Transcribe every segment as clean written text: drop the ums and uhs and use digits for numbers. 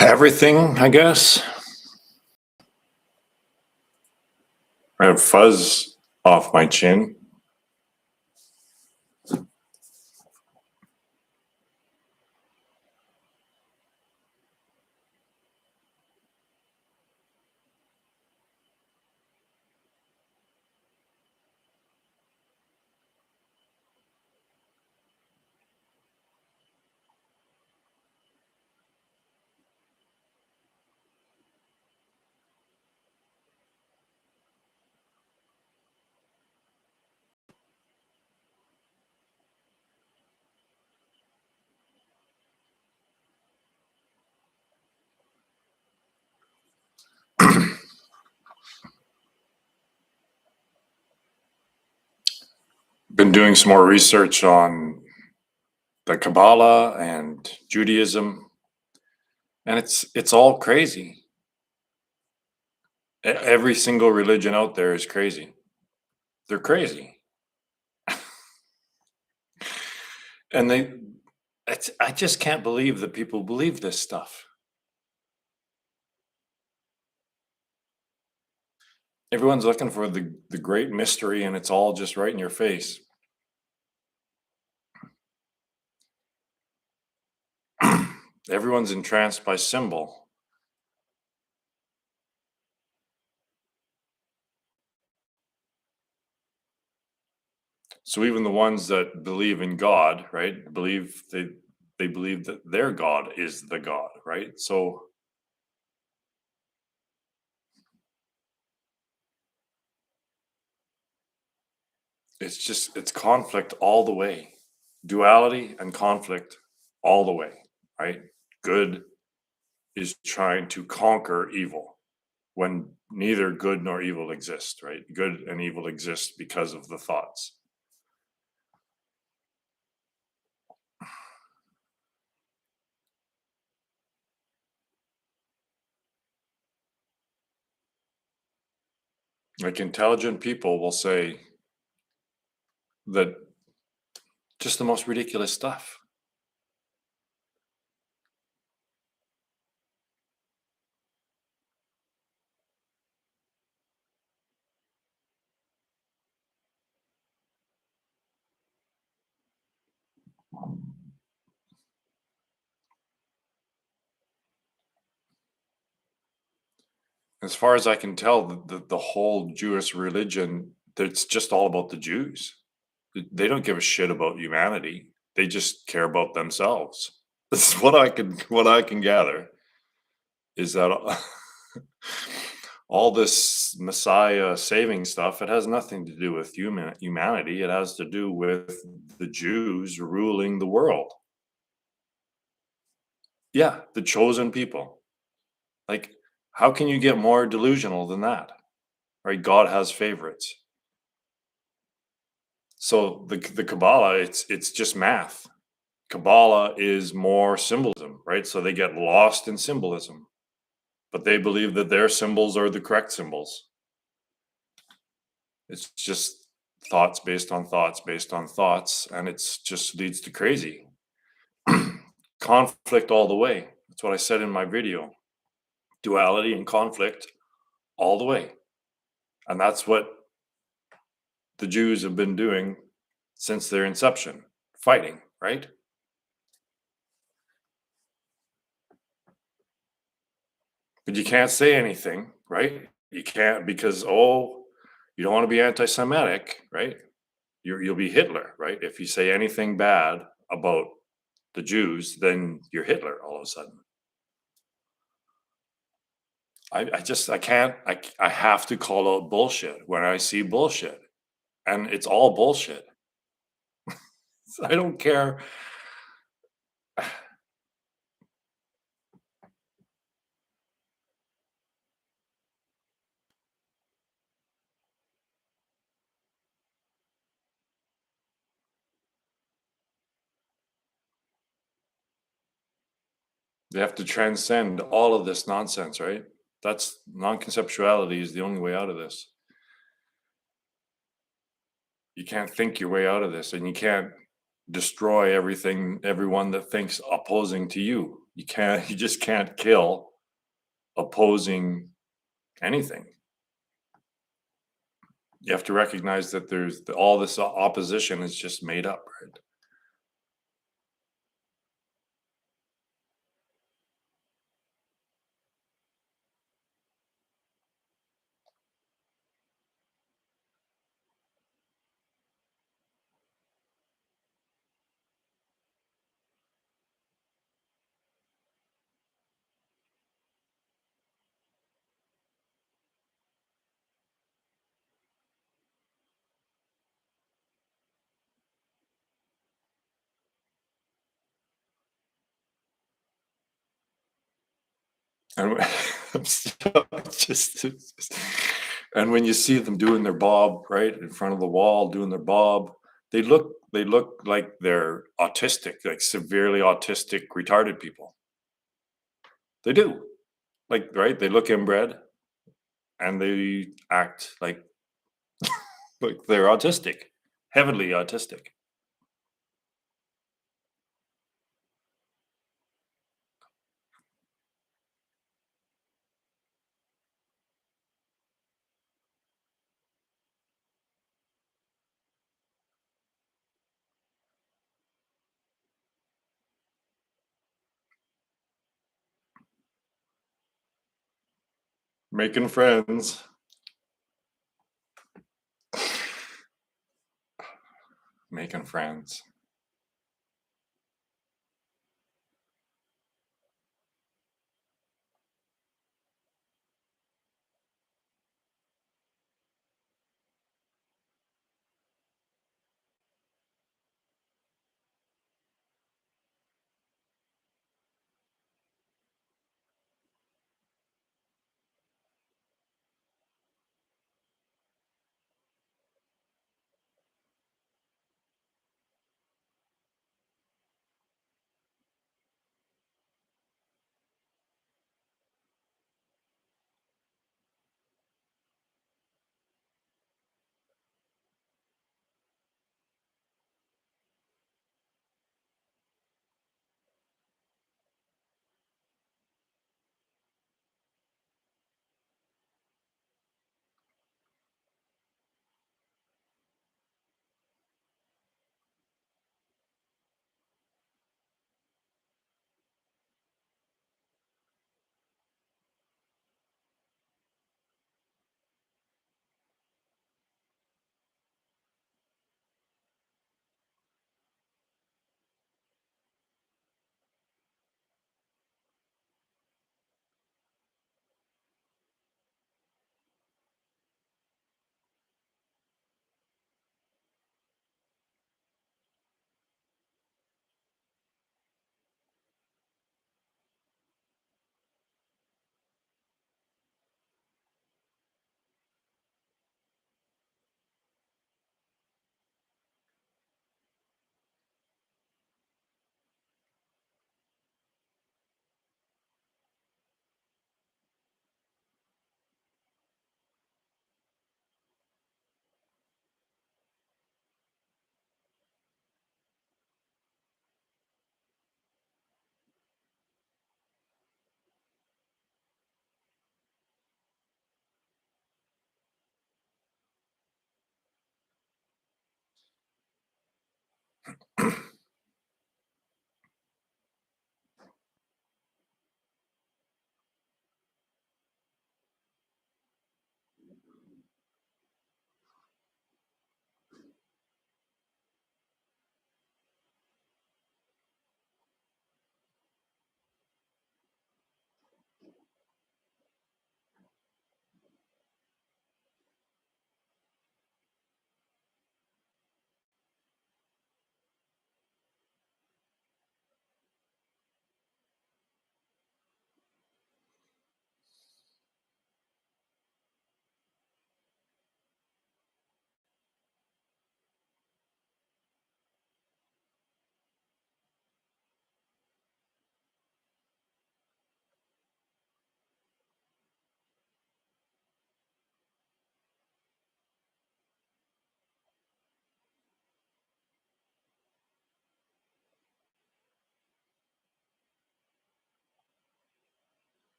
Everything, I guess. I have fuzz off my chin. Been doing some more research on the Kabbalah and Judaism, and it's all crazy. Every single religion out there is crazy. They're crazy, and I just can't believe that people believe this stuff. Everyone's looking for the great mystery, and it's all just right in your face. Everyone's entranced by symbol. So even the ones that believe in God, right, they believe that their God is the God, right? So it's conflict all the way. Duality and conflict all the way, right? Good is trying to conquer evil when neither good nor evil exist, right? Good and evil exist because of the thoughts. Like intelligent people will say that just the most ridiculous stuff. As far as I can tell, the whole Jewish religion, it's just all about the Jews. They don't give a shit about humanity. They just care about themselves. This is what I can gather is that all this Messiah saving stuff, it has nothing to do with humanity. It has to do with the Jews ruling the world. Yeah, the chosen people. Like, how can you get more delusional than that? Right? God has favorites. So the Kabbalah, it's just math. Kabbalah is more symbolism, right? So they get lost in symbolism, but they believe that their symbols are the correct symbols. It's just thoughts based on thoughts based on thoughts, and it's just leads to crazy conflict all the way. That's what I said in my video. Duality and conflict all the way. And that's what the Jews have been doing since their inception, fighting, right? But you can't say anything, right? You can't because you don't want to be anti-Semitic, right? You'll be Hitler, right? If you say anything bad about the Jews, then you're Hitler all of a sudden. I can't I have to call out bullshit when I see bullshit, and it's all bullshit. I don't care. They have to transcend all of this nonsense, right? That's non-conceptuality is the only way out of this. You can't think your way out of this, and you can't destroy everyone that thinks opposing to you. You just can't kill opposing anything. You have to recognize that all this opposition is just made up, right? And and when you see them doing their bob right in front of the wall, doing their bob, they look like they're autistic, like severely autistic, retarded people. They do. Like, right? They look inbred and they act like they're autistic, heavily autistic. Making friends. Making friends.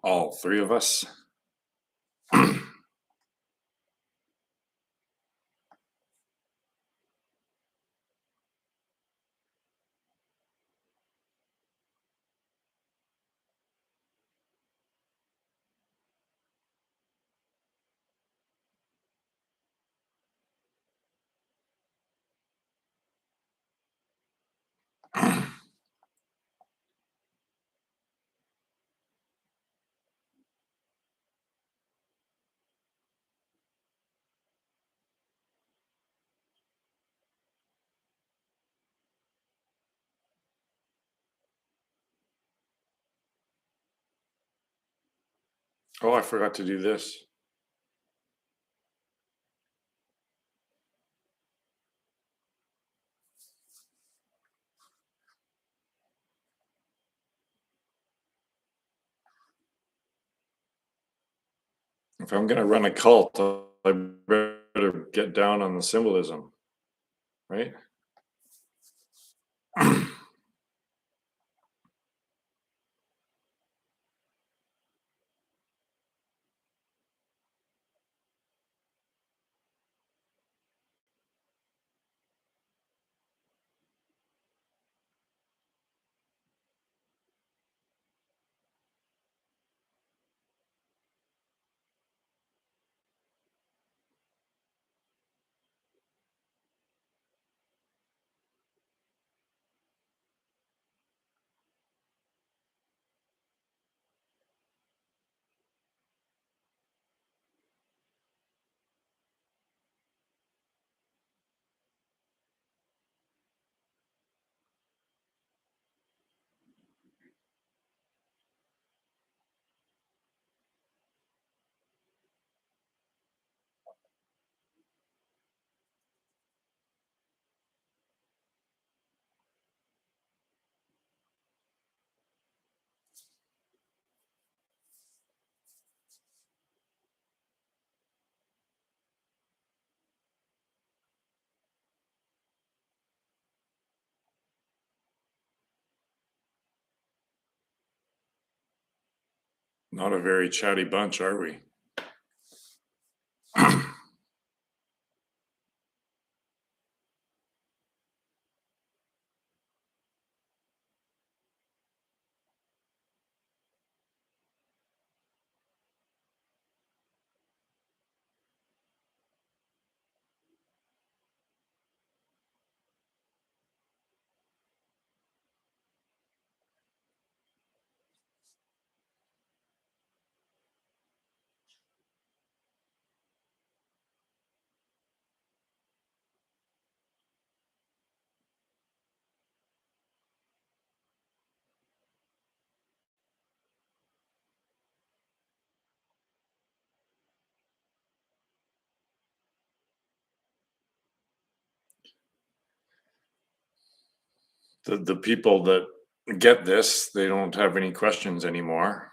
All three of us. Oh, I forgot to do this. If I'm gonna run a cult, I better get down on the symbolism, right? Not a very chatty bunch, are we? The people that get this, they don't have any questions anymore.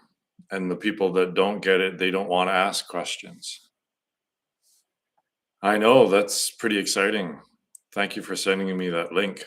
And the people that don't get it, they don't want to ask questions. I know, that's pretty exciting. Thank you for sending me that link.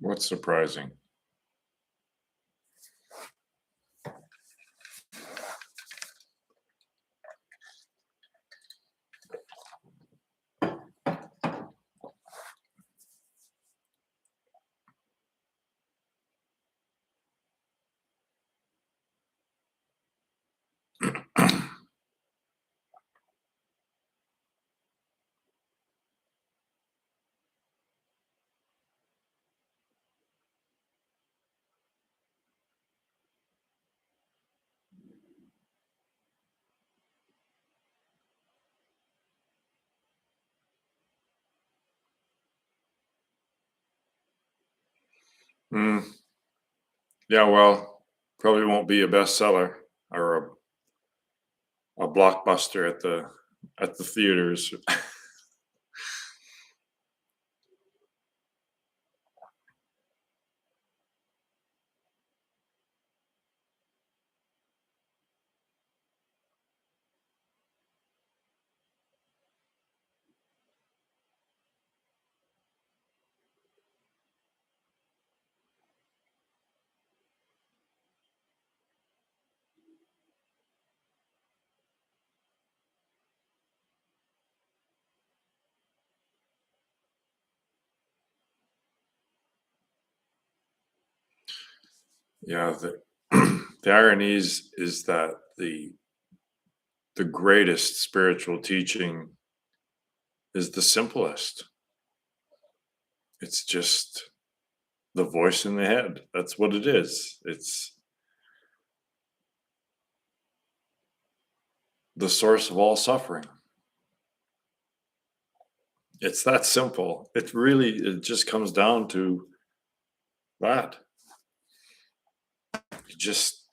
What's surprising? Mm, yeah, well, probably won't be a bestseller or a blockbuster at the theaters. Yeah, the irony is that the greatest spiritual teaching is the simplest. It's just the voice in the head. That's what it is. It's the source of all suffering. It's that simple. It just comes down to that. You just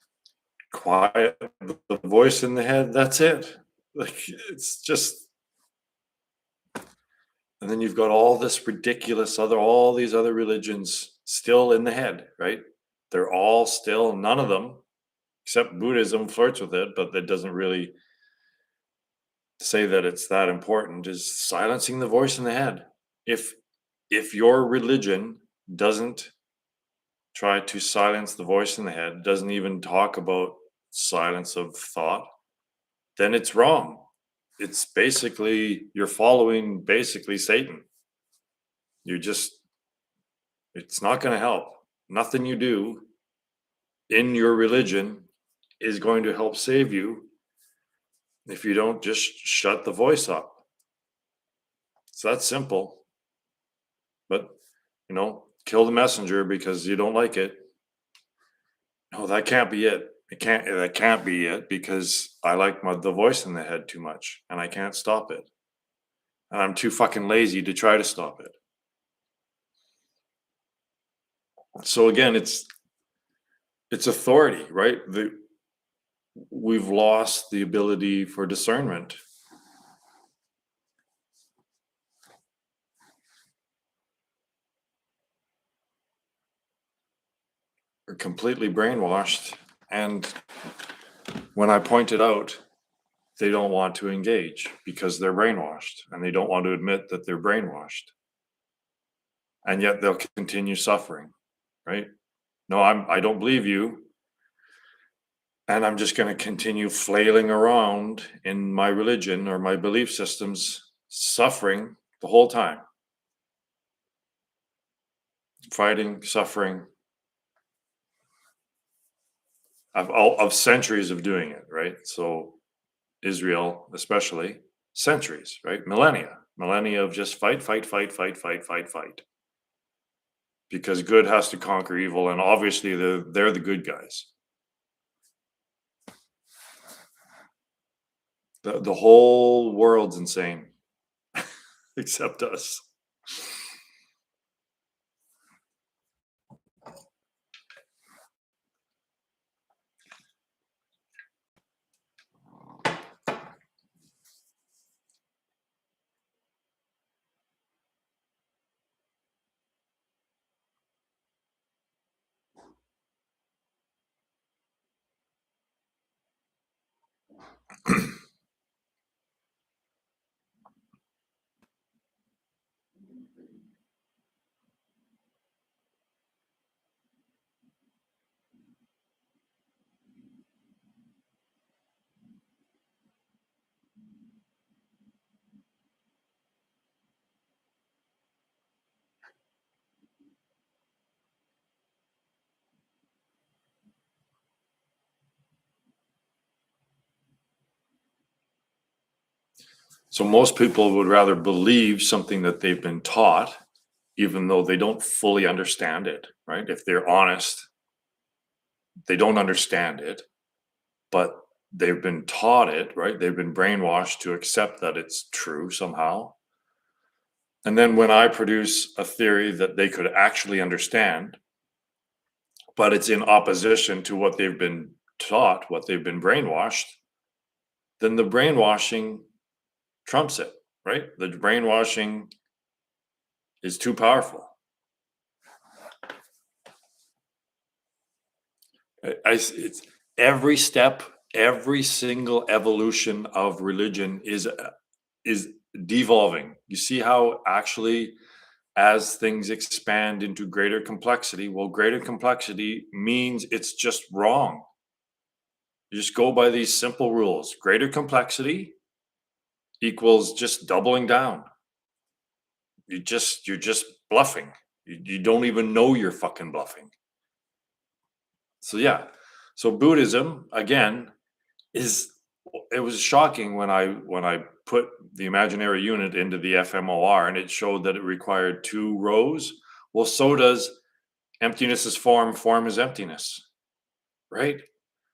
quiet the voice in the head. That's it. Like it's just, and then you've got all this ridiculous all these other religions still in the head, right? They're all still, none of them, except Buddhism flirts with it, but that doesn't really say that it's that important, is silencing the voice in the head. If if your religion doesn't try to silence the voice in the head, doesn't even talk about silence of thought, then it's wrong. It's basically you're following basically Satan. You just it's not going to help. Nothing you do in your religion is going to help save you if you don't just shut the voice up. It's that simple. But, kill the messenger because you don't like it. No, that can't be it. That can't be it because I like the voice in the head too much and I can't stop it. And I'm too fucking lazy to try to stop it. So again, it's authority, right? We've lost the ability for discernment. We're completely brainwashed. And when I point it out, they don't want to engage because they're brainwashed and they don't want to admit that they're brainwashed. And yet they'll continue suffering, right? No, I don't believe you. And I'm just going to continue flailing around in my religion or my belief systems, suffering the whole time, fighting, suffering of centuries of doing it, right? So Israel, especially, centuries, right? Millennia of just fight, fight, fight, fight, fight, fight, fight. Because good has to conquer evil, and obviously they're the good guys. The whole world's insane, except us. So most people would rather believe something that they've been taught, even though they don't fully understand it, right? If they're honest, they don't understand it, but they've been taught it, right? They've been brainwashed to accept that it's true somehow. And then when I produce a theory that they could actually understand, but it's in opposition to what they've been taught, what they've been brainwashed, then the brainwashing trumps it, right? The brainwashing is too powerful. It's every step, every single evolution of religion is devolving. You see how actually, as things expand into greater complexity, well, greater complexity means it's just wrong. You just go by these simple rules. Greater complexity equals just doubling down. You're just bluffing. You don't even know you're fucking bluffing. So yeah. So Buddhism again is it was shocking when I put the imaginary unit into the fMOR and it showed that it required 2 rows. Well, so does emptiness is form, form is emptiness, right?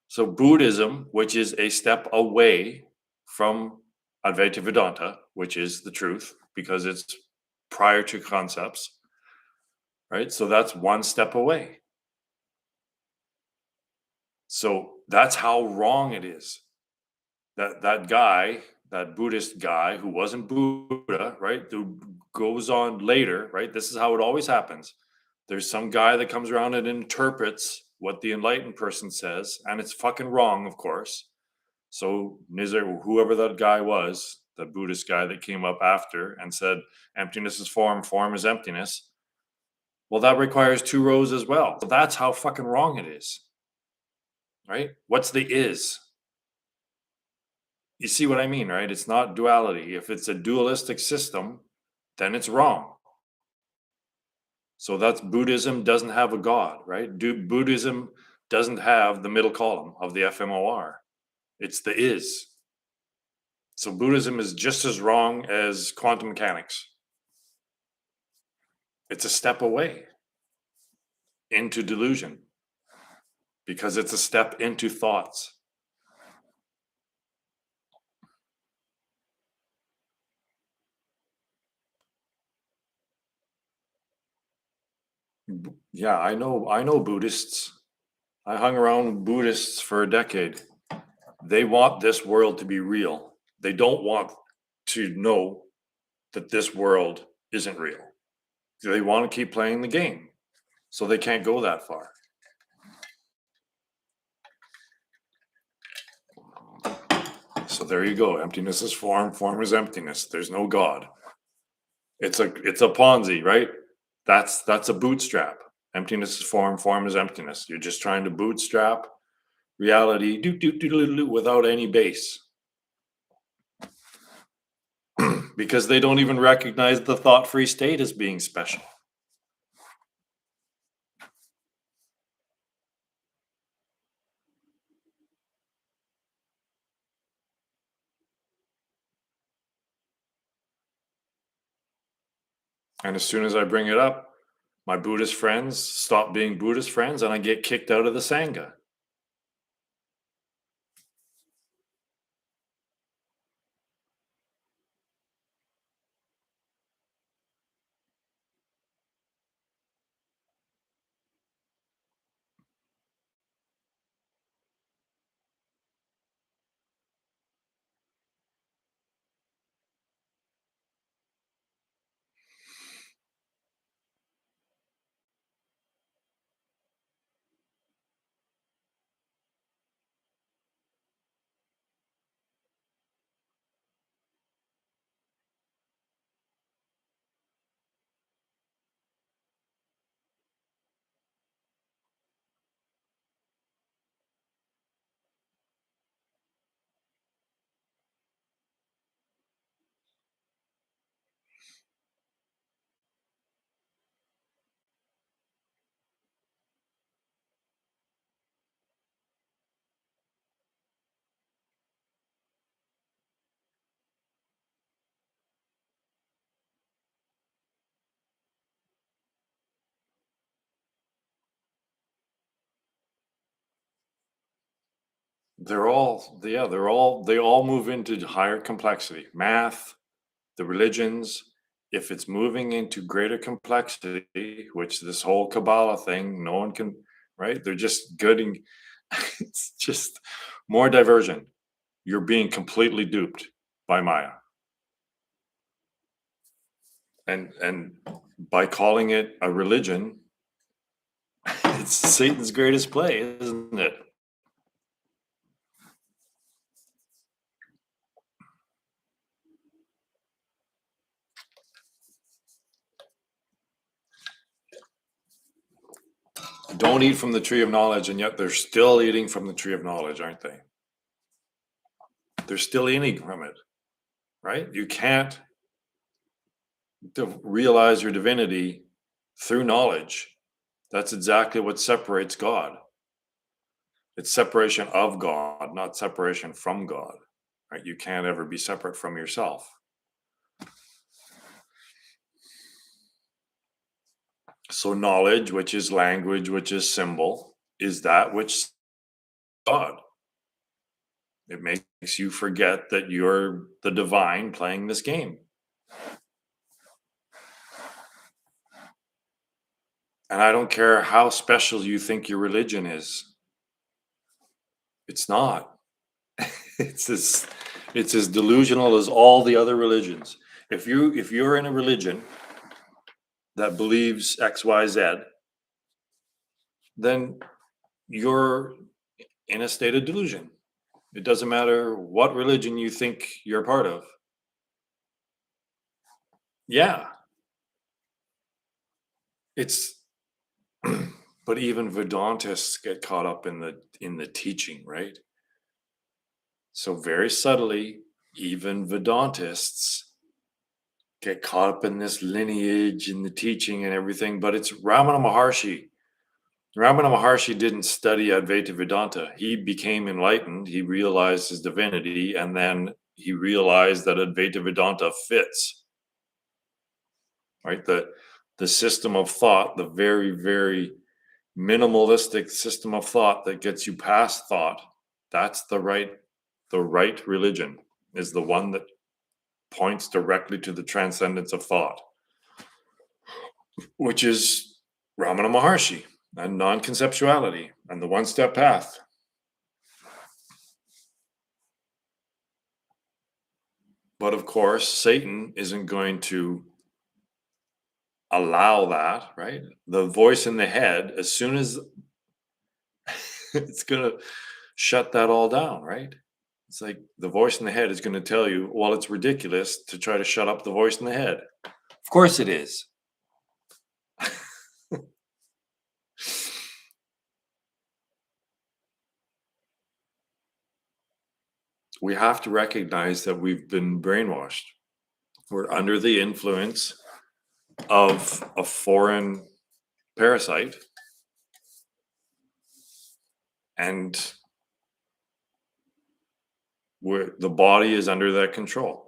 So Buddhism, which is a step away from Advaita Vedanta, which is the truth because it's prior to concepts, right? So that's one step away. So that's how wrong it is. That guy, that Buddhist guy who wasn't Buddha, right? Who goes on later, right? This is how it always happens. There's some guy that comes around and interprets what the enlightened person says, and it's fucking wrong, of course. So Nizar, whoever that guy was, the Buddhist guy that came up after and said emptiness is form, form is emptiness. Well, that requires 2 rows as well. So that's how fucking wrong it is, right? What's the is? You see what I mean, right? It's not duality. If it's a dualistic system, then it's wrong. So that's Buddhism doesn't have a God, right? Buddhism doesn't have the middle column of the fMOR. It's the is. So Buddhism is just as wrong as quantum mechanics. It's a step away into delusion because it's a step into thoughts. Yeah, I know Buddhists. I hung around Buddhists for a decade. They want this world to be real. They don't want to know that this world isn't real. They want to keep playing the game. So they can't go that far. So there you go. Emptiness is form, form is emptiness. There's no God. It's a Ponzi, right? That's a bootstrap. Emptiness is form, form is emptiness. You're just trying to bootstrap reality without any base. Because they don't even recognize the thought-free state as being special. And as soon as I bring it up, my Buddhist friends stop being Buddhist friends and I get kicked out of the Sangha. they all move into higher complexity. Math, the religions, if it's moving into greater complexity, which this whole Kabbalah thing, no one can, right? They're just getting, it's just more diversion. You're being completely duped by Maya. And by calling it a religion, it's Satan's greatest play, isn't it? Don't eat from the tree of knowledge, and yet they're still eating from the tree of knowledge, aren't they? They're still eating from it, right? You can't realize your divinity through knowledge. That's exactly what separates God. It's separation of God, not separation from God, right? You can't ever be separate from yourself. So knowledge, which is language, which is symbol, is that which God. It makes you forget that you're the divine playing this game. And I don't care how special you think your religion is. It's not. It's as delusional as all the other religions. If you're in a religion that believes XYZ, then you're in a state of delusion. It doesn't matter what religion you think you're part of. Yeah, it's but even Vedantists get caught up in the teaching, right? So very subtly, even Vedantists get caught up in this lineage and the teaching and everything, but it's Ramana Maharshi. Ramana Maharshi didn't study Advaita Vedanta. He became enlightened, he realized his divinity, and then he realized that Advaita Vedanta fits, right? The system of thought, the very, very minimalistic system of thought that gets you past thought, that's the right religion, is the one that points directly to the transcendence of thought, which is Ramana Maharshi and non-conceptuality and the one-step path. But of course, Satan isn't going to allow that, right? The voice in the head, as soon as it's going to shut that all down, right? It's like the voice in the head is going to tell you, well, it's ridiculous to try to shut up the voice in the head. Of course it is. We have to recognize that we've been brainwashed. We're under the influence of a foreign parasite, and the body is under that control.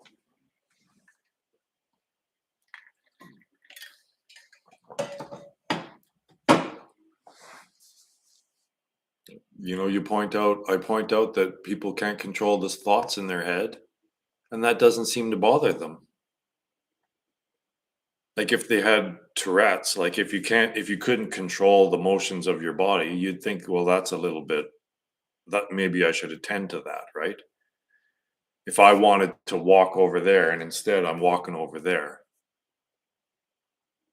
I point out that people can't control the thoughts in their head, and that doesn't seem to bother them. Like if they had Tourette's, like if you couldn't control the motions of your body, you'd think, well, that's a little bit, that maybe I should attend to that, right? If I wanted to walk over there and instead I'm walking over there,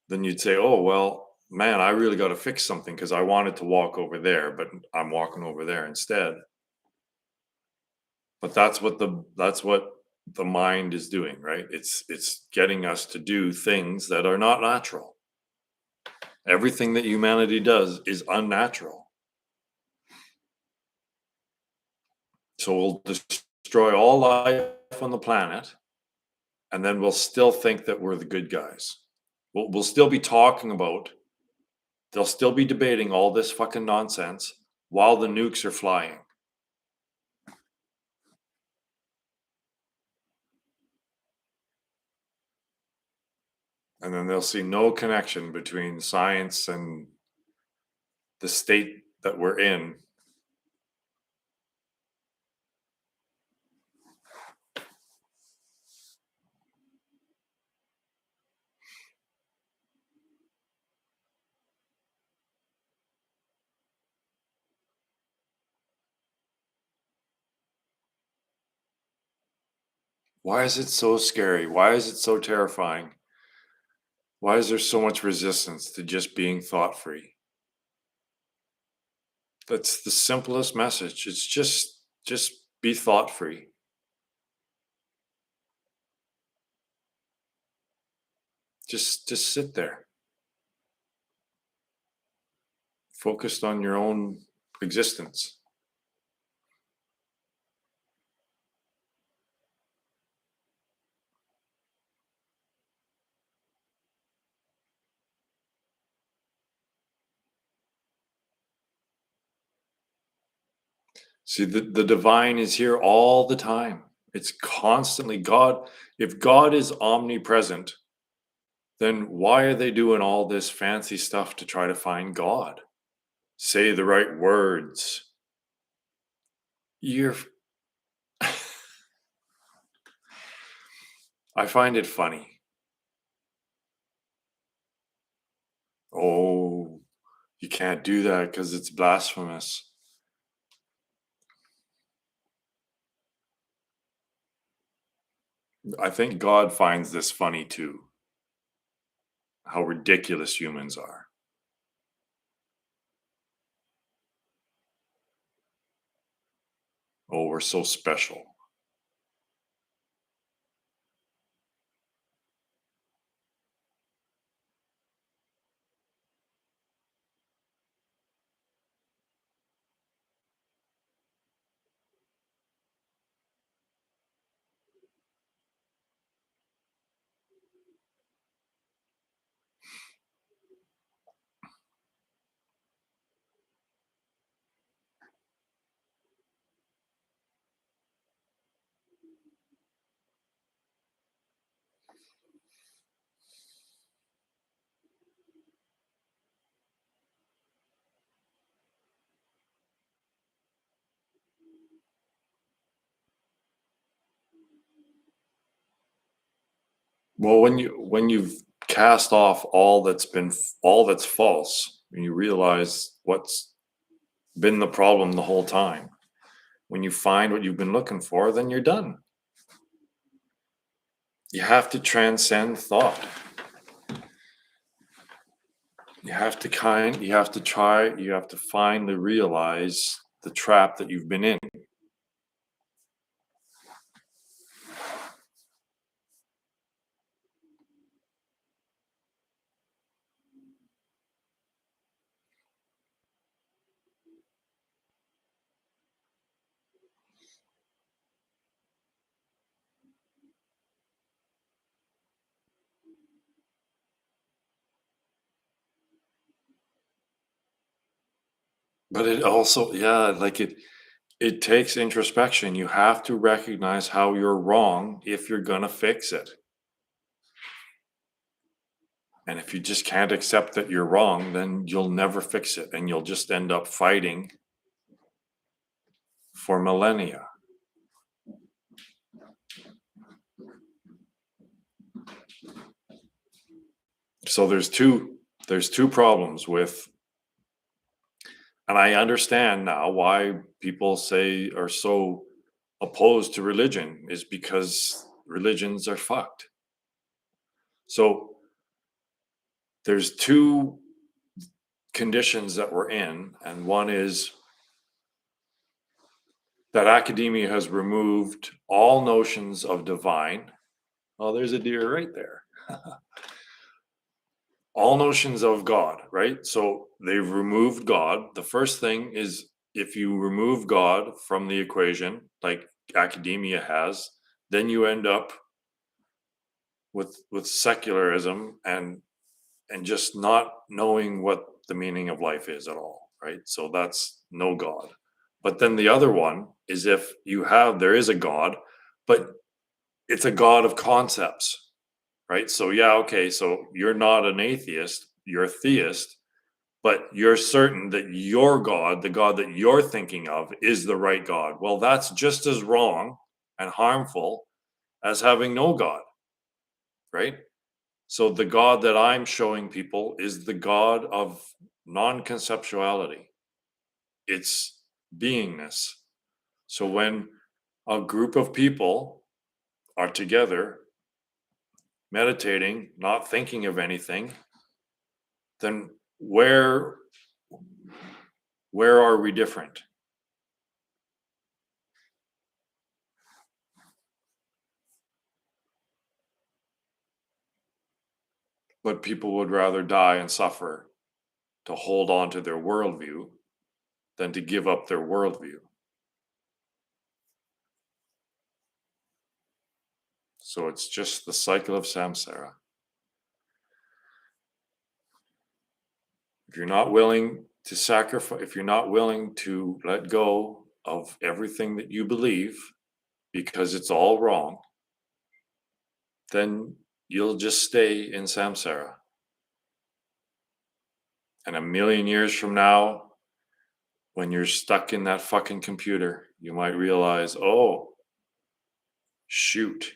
then you'd say, oh, well, man, I really got to fix something because I wanted to walk over there, but I'm walking over there instead. But that's what the mind is doing, right? It's getting us to do things that are not natural. Everything that humanity does is unnatural. So we'll destroy all life on the planet, and then we'll still think that we're the good guys. We'll still be talking about, they'll still be debating all this fucking nonsense while the nukes are flying. And then they'll see no connection between science and the state that we're in. Why is it so scary? Why is it so terrifying? Why is there so much resistance to just being thought free? That's the simplest message. It's just be thought free. Just sit there, focused on your own existence. See, the divine is here all the time. It's constantly God. If God is omnipresent, then why are they doing all this fancy stuff to try to find God? Say the right words. You're I find it funny. Oh, you can't do that because it's blasphemous. I think God finds this funny too, how ridiculous humans are. Oh, we're so special. Well, when you've cast off all that's false, when you realize what's been the problem the whole time, when you find what you've been looking for, then you're done. You have to transcend thought. You have to finally realize the trap that you've been in. But it also, yeah, like it takes introspection. You have to recognize how you're wrong if you're gonna fix it. And if you just can't accept that you're wrong, then you'll never fix it and you'll just end up fighting for millennia. So there's two problems with, and I understand now why people say are so opposed to religion is because religions are fucked. So there's two conditions that we're in, and one is that academia has removed all notions of divine. Oh, there's a deer right there. All notions of God, right? So they've removed God. The first thing is if you remove God from the equation, like academia has, then you end up with secularism and just not knowing what the meaning of life is at all, right? So that's no God. But then the other one is if there is a God, but it's a God of concepts, right? So yeah, okay, so you're not an atheist, you're a theist, but you're certain that your God, the God that you're thinking of, is the right God. Well, that's just as wrong and harmful as having no God, right? So the God that I'm showing people is the God of non-conceptuality. It's beingness. So when a group of people are together, meditating, not thinking of anything, then where are we different? But people would rather die and suffer to hold on to their worldview than to give up their worldview. So it's just the cycle of samsara. If you're not willing to sacrifice, if you're not willing to let go of everything that you believe because it's all wrong, then you'll just stay in samsara. And a million years from now, when you're stuck in that fucking computer, you might realize, oh, shoot.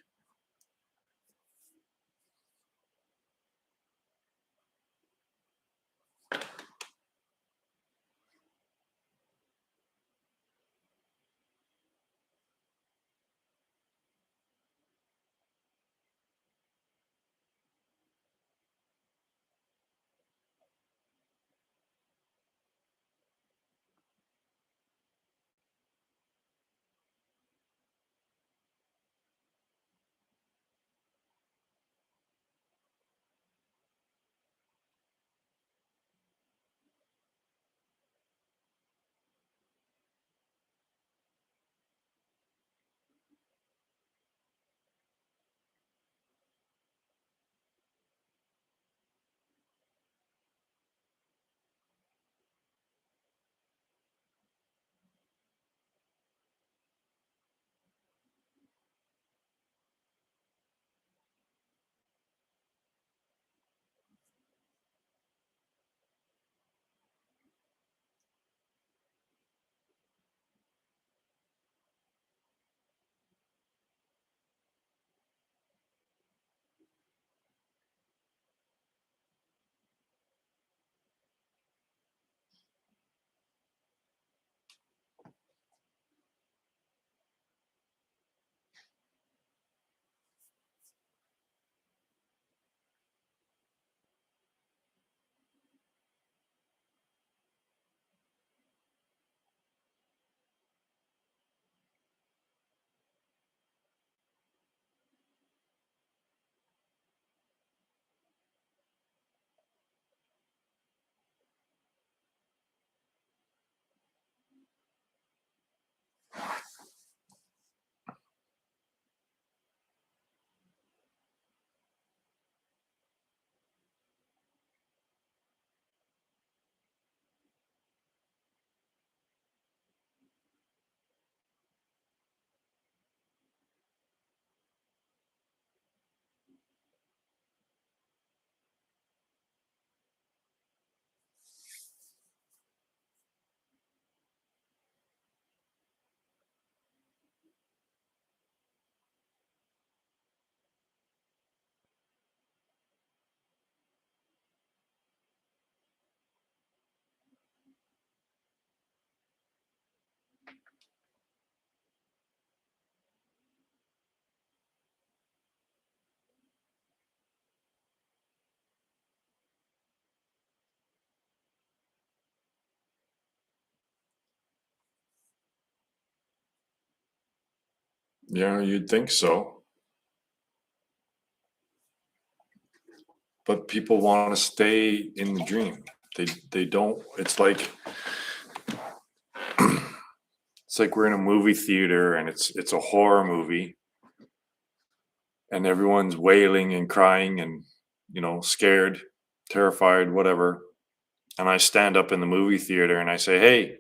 Yeah, you'd think so. But people want to stay in the dream. They don't. It's like we're in a movie theater and it's a horror movie and everyone's wailing and crying and scared, terrified, whatever. And I stand up in the movie theater and I say, "Hey,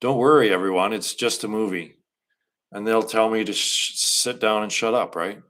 don't worry, everyone. It's just a movie." And they'll tell me to sit down and shut up, right?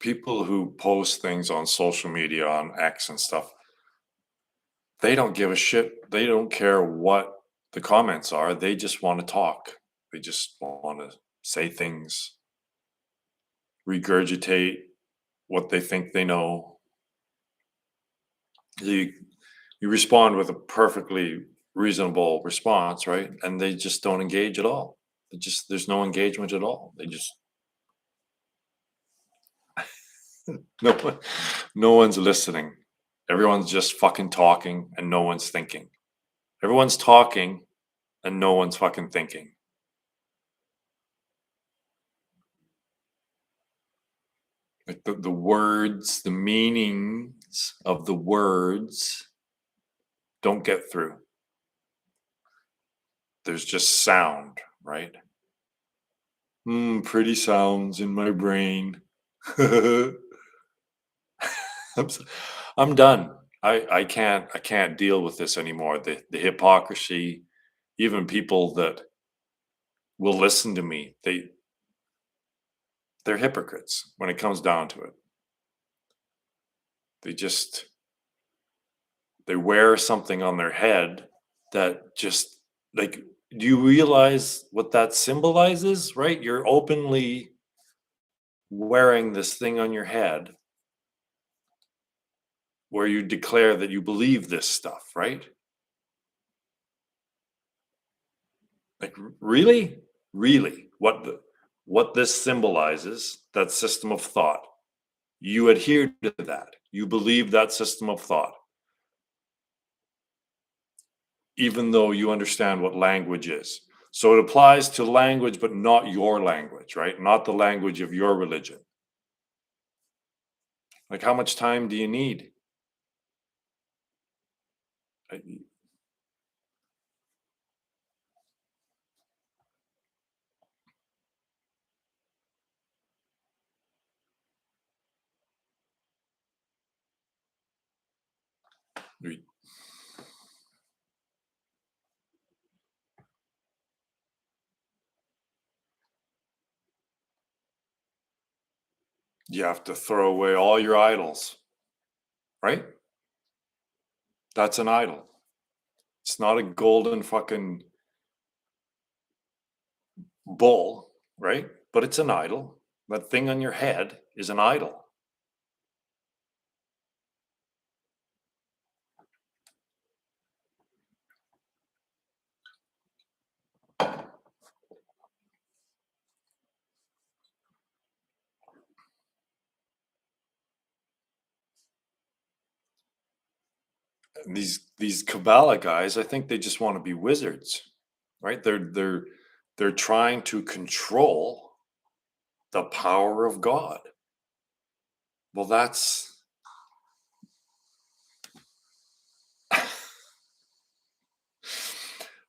people who post things on social media, on X and stuff, they don't give a shit. They don't care what the comments are. They just want to talk. They just want to say things, regurgitate what they think they know. You you respond with a perfectly reasonable response, right? And they just don't engage at all. There's no engagement at all. They just no one, no one's listening. Everyone's just fucking talking and no one's thinking. Everyone's talking and no one's fucking thinking. Like the words, the meanings of the words don't get through. There's just sound, right? Pretty sounds in my brain. I'm, s- I'm done. I can't deal with this anymore. The hypocrisy, even people that will listen to me, they're hypocrites when it comes down to it. They just they wear something on their head that just like, do you realize what that symbolizes, right? You're openly wearing this thing on your head where you declare that you believe this stuff, right? Like really? Really? What this symbolizes, that system of thought. You adhere to that. You believe that system of thought, even though you understand what language is. So it applies to language, but not your language, right? Not the language of your religion. Like, how much time do you need? I- You you have to throw away all your idols, right? That's an idol. It's not a golden fucking bull, right? But it's an idol. That thing on your head is an idol. And these Kabbalah guys, I think they just want to be wizards, right? They're trying to control the power of God. Well, that's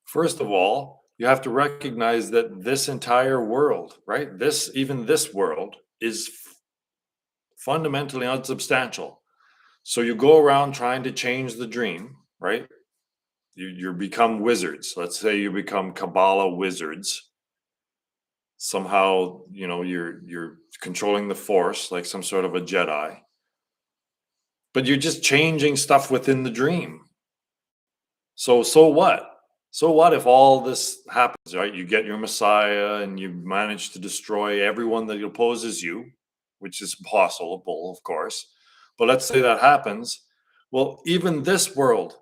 first of all, you have to recognize that this entire world, right? This world is fundamentally unsubstantial. So you go around trying to change the dream, right? You become wizards. Let's say you become Kabbalah wizards. Somehow, you're controlling the force like some sort of a Jedi. But you're just changing stuff within the dream. So what? So what if all this happens, right? You get your Messiah and you manage to destroy everyone that opposes you, which is impossible, of course. But let's say that happens. Well, even this world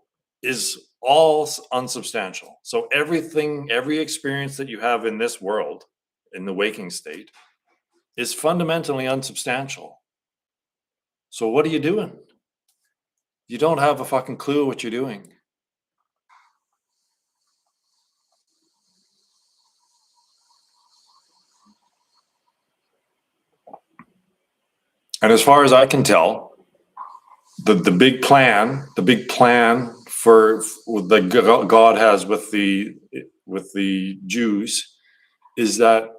is all unsubstantial. So everything, every experience that you have in this world, in the waking state, is fundamentally unsubstantial. So what are you doing? You don't have a fucking clue what you're doing. And as far as I can tell, the big plan for that God has with the Jews is that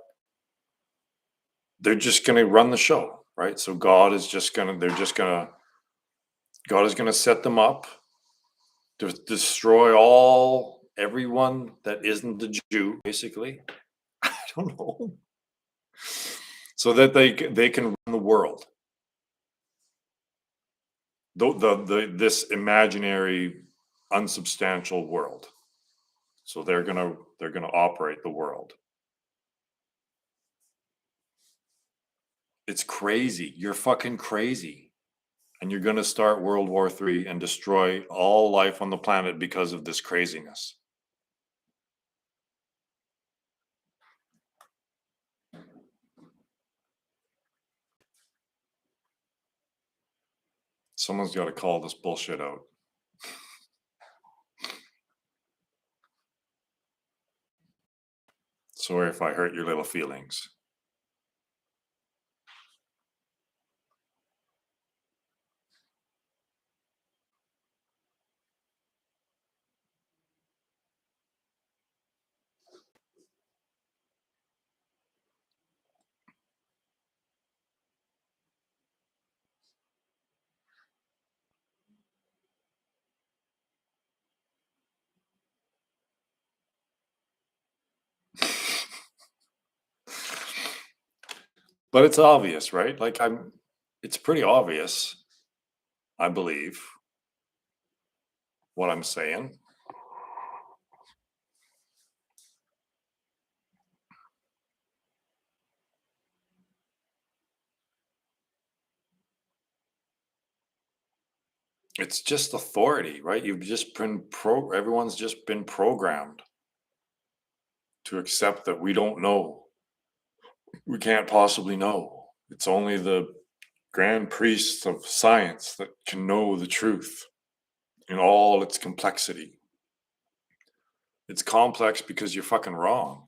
they're just going to run the show, right? So God is going to set them up to destroy everyone that isn't a Jew, basically. I don't know, so that they can run the world. this imaginary, unsubstantial world. So they're gonna operate the world. It's crazy. You're fucking crazy. And you're gonna start World War III and destroy all life on the planet because of this craziness. Someone's got to call this bullshit out. Sorry if I hurt your little feelings. But it's obvious, right? Like it's pretty obvious, I believe, what I'm saying. It's just authority, right? Everyone's just been programmed to accept that we don't know. We can't possibly know. It's only the grand priests of science that can know the truth in all its complexity. It's complex because you're fucking wrong.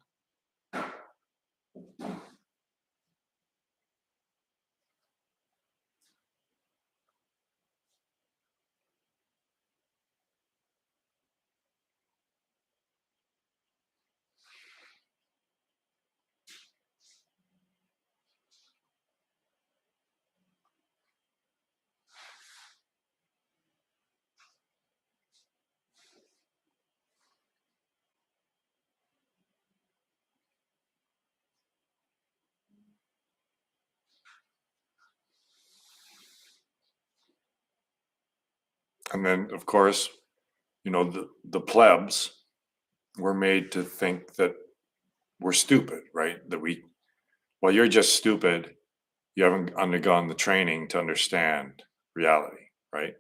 And then, of course, the plebs were made to think that we're stupid, right? Well, you're just stupid. You haven't undergone the training to understand reality, right?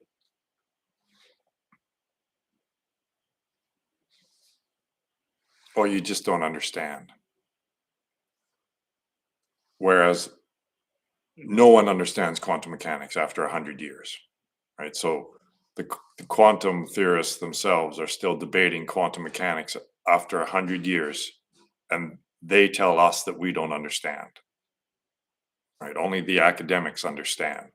Or you just don't understand. Whereas no one understands quantum mechanics after 100 years, right? So the quantum theorists themselves are still debating quantum mechanics after 100 years, and they tell us that we don't understand, right? Only the academics understand.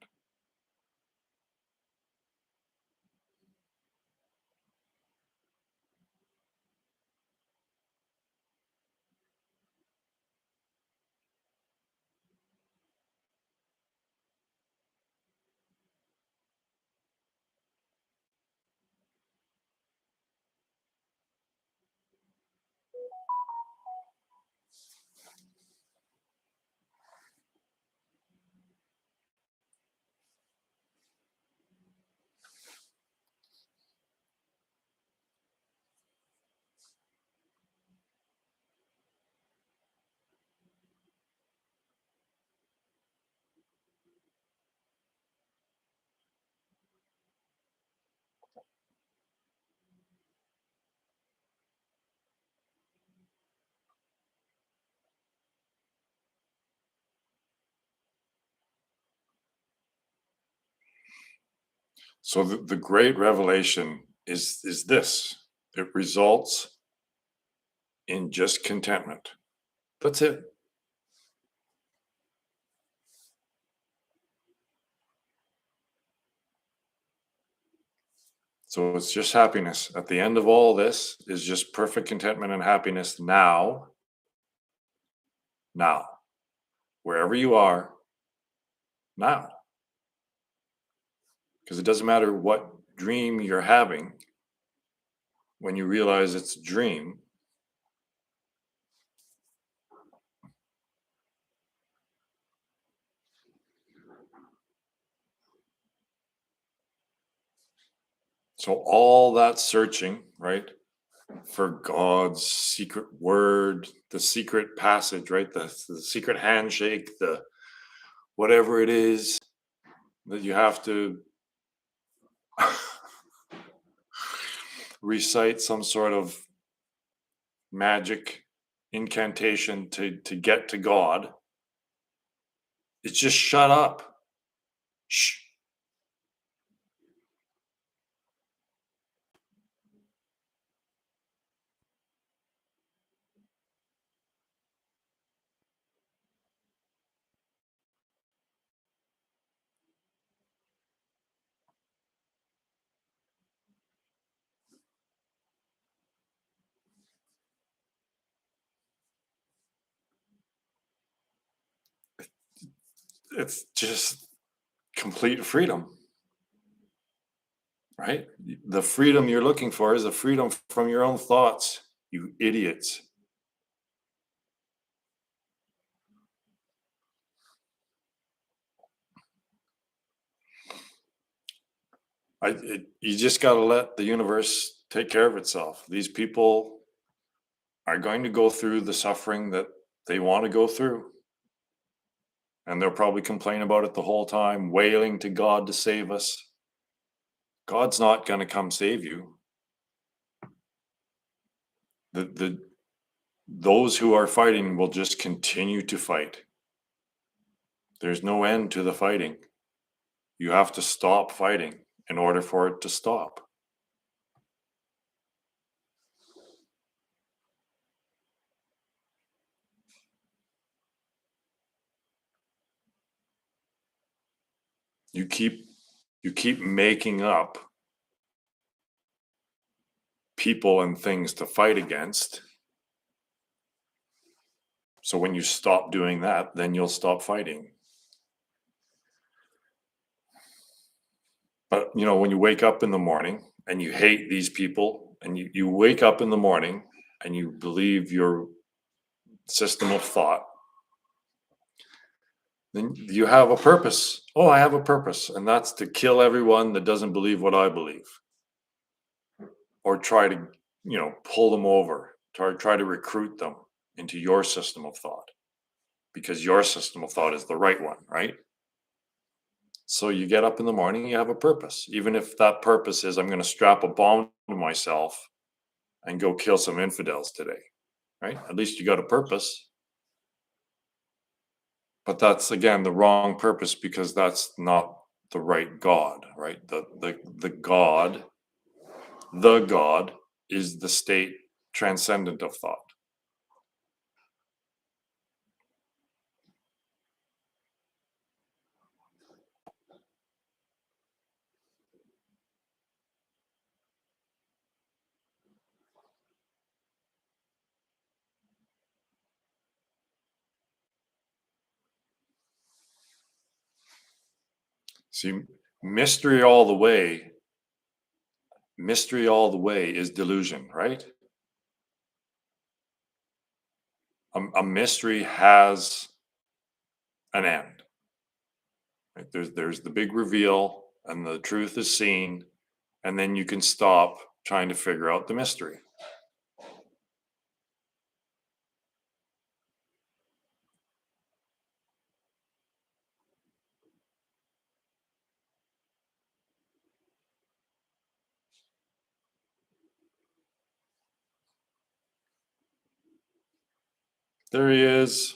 So the great revelation is this: it results in just contentment. That's it. So it's just happiness. At the end of all this is just perfect contentment and happiness now, wherever you are now. Because it doesn't matter what dream you're having, when you realize it's a dream, So all that searching, right, for God's secret word, the secret passage, right, the secret handshake, the whatever it is that you have to recite some sort of magic incantation to get to God. It's just shut up. Shh. It's just complete freedom, right? The freedom you're looking for is the freedom from your own thoughts, you idiots. You just got to let the universe take care of itself. These people are going to go through the suffering that they want to go through. And they'll probably complain about it the whole time, wailing to God to save us. God's not going to come save you. The those who are fighting will just continue to fight. There's no end to the fighting. You have to stop fighting in order for it to stop. You keep you keep making up people and things to fight against. So when you stop doing that, then you'll stop fighting. But when you wake up in the morning and you hate these people, and you wake up in the morning and you believe your system of thought, then you have a purpose. Oh, I have a purpose, and that's to kill everyone that doesn't believe what I believe, or try to, pull them over, try to recruit them into your system of thought, because your system of thought is the right one, right? So you get up in the morning, you have a purpose, even if that purpose is I'm going to strap a bomb to myself and go kill some infidels today, right? At least you got a purpose. But that's again the wrong purpose, because that's not the right God, right? The God is the state transcendent of thought. See, mystery all the way, mystery all the way is delusion, right? A mystery has an end. Right? There's the big reveal, and the truth is seen, and then you can stop trying to figure out the mystery. There he is.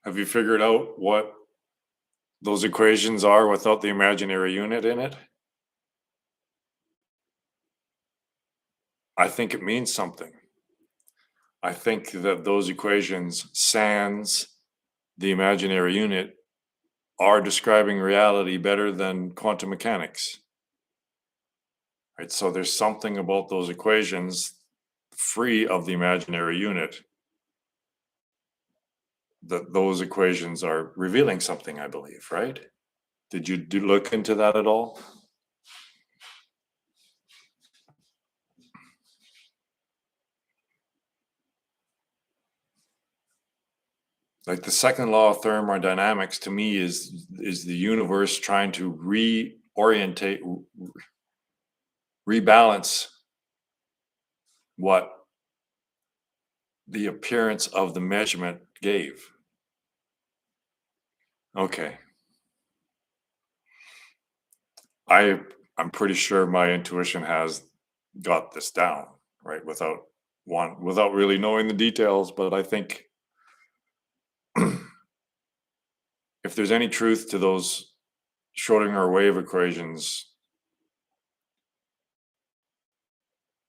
Have you figured out what those equations are without the imaginary unit in it? I think it means something. I think that those equations, sans the imaginary unit, are describing reality better than quantum mechanics. Right? So there's something about those equations free of the imaginary unit, that those equations are revealing something, I believe, right? Did you look into that at all? Like the second law of thermodynamics to me is the universe trying to orientate, rebalance what the appearance of the measurement gave. Okay. I'm pretty sure my intuition has got this down, right? Without really knowing the details, but I think if there's any truth to those Schrodinger wave equations,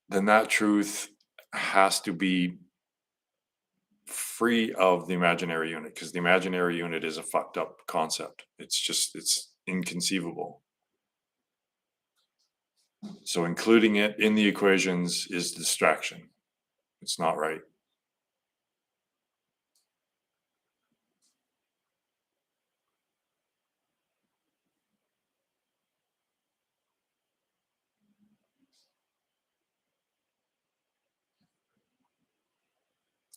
then that truth has to be free of the imaginary unit, because the imaginary unit is a fucked up concept. It's inconceivable. So including it in the equations is distraction. It's not right.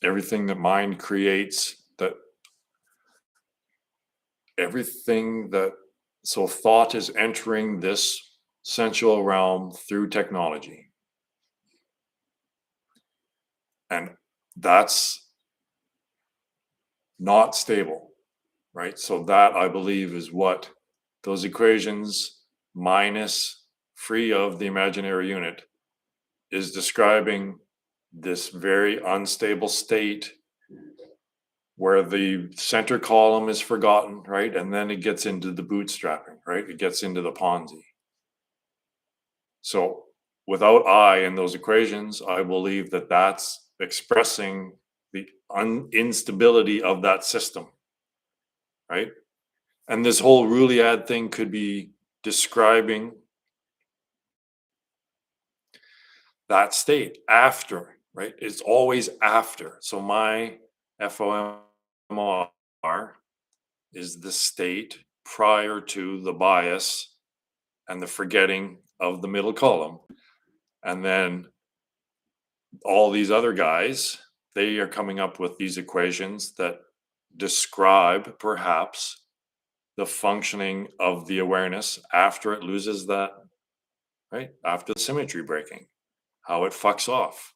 Everything that mind creates, everything that so thought is entering this sensual realm through technology, and that's not stable, right? So that, I believe, is what those equations minus free of the imaginary unit is describing, this very unstable state where the center column is forgotten, right? And then it gets into the bootstrapping, right? It gets into the Ponzi. So without I in those equations, I believe that that's expressing the instability of that system, right? And this whole Ruliad thing could be describing that state after, right? It's always after. So my FOMR is the state prior to the bias and the forgetting of the middle column. And then all these other guys, they are coming up with these equations that describe perhaps the functioning of the awareness after it loses that, right? After the symmetry breaking, how it fucks off.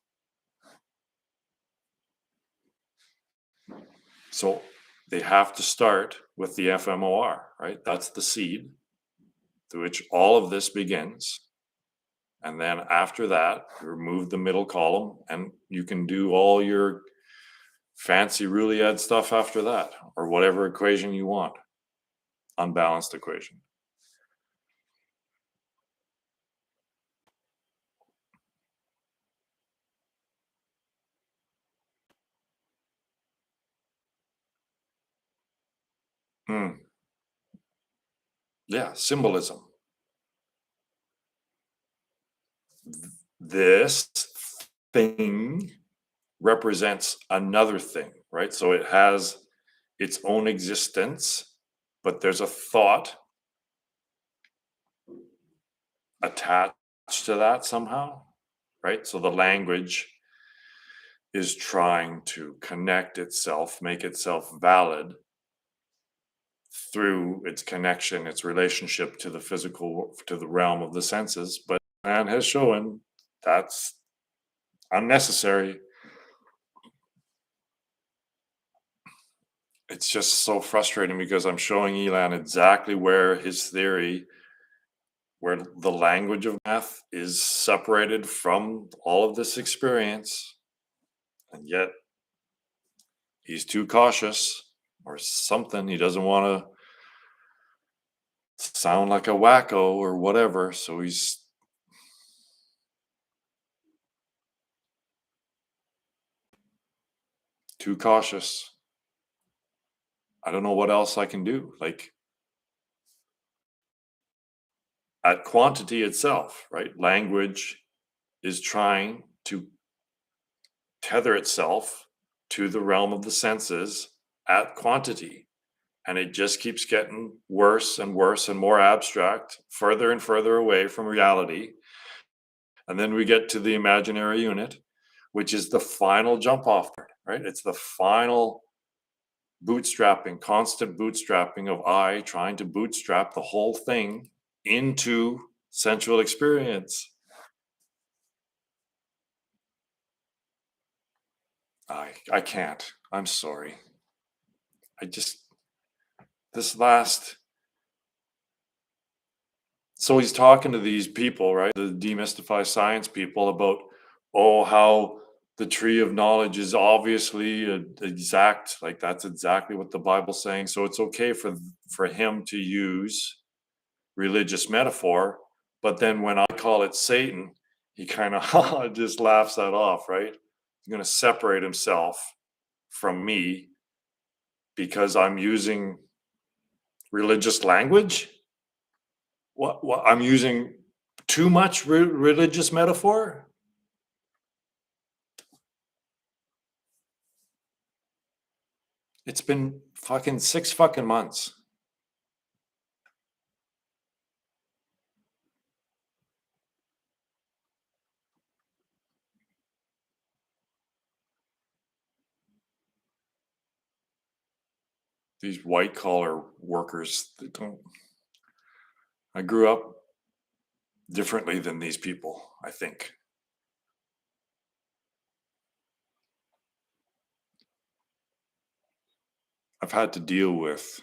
So they have to start with the FMOR, right? That's the seed through which all of this begins. And then after that, you remove the middle column and you can do all your fancy Ruliad stuff after that, or whatever equation you want, unbalanced equation. Yeah, symbolism. This thing represents another thing, right? So it has its own existence, but there's a thought attached to that somehow, right? So the language is trying to connect itself, make itself valid through its connection, its relationship to the physical, to the realm of the senses. But man has shown that's unnecessary. It's just so frustrating because I'm showing Elan exactly where his theory, where the language of math is separated from all of this experience, and yet he's too cautious or something. He doesn't want to sound like a wacko or whatever, so he's too cautious. I don't know what else I can do. Like, at quantity itself, right? Language is trying to tether itself to the realm of the senses at quantity. And it just keeps getting worse and worse and more abstract, further and further away from reality. And then we get to the imaginary unit, which is the final jump off point, right? It's the final bootstrapping, constant bootstrapping of I trying to bootstrap the whole thing into sensual experience. I can't. I'm sorry. I just this last so he's talking to these people, right? The demystify science people about, oh, how the tree of knowledge is obviously exact, like that's exactly what the Bible's saying. So it's okay for him to use religious metaphor, but then when I call it Satan, he kind of just laughs that off, right? He's going to separate himself from me because I'm using religious language. What I'm using too much religious metaphor? It's been fucking 6 fucking months. These white collar workers, they don't. I grew up differently than these people, I think. I've had to deal with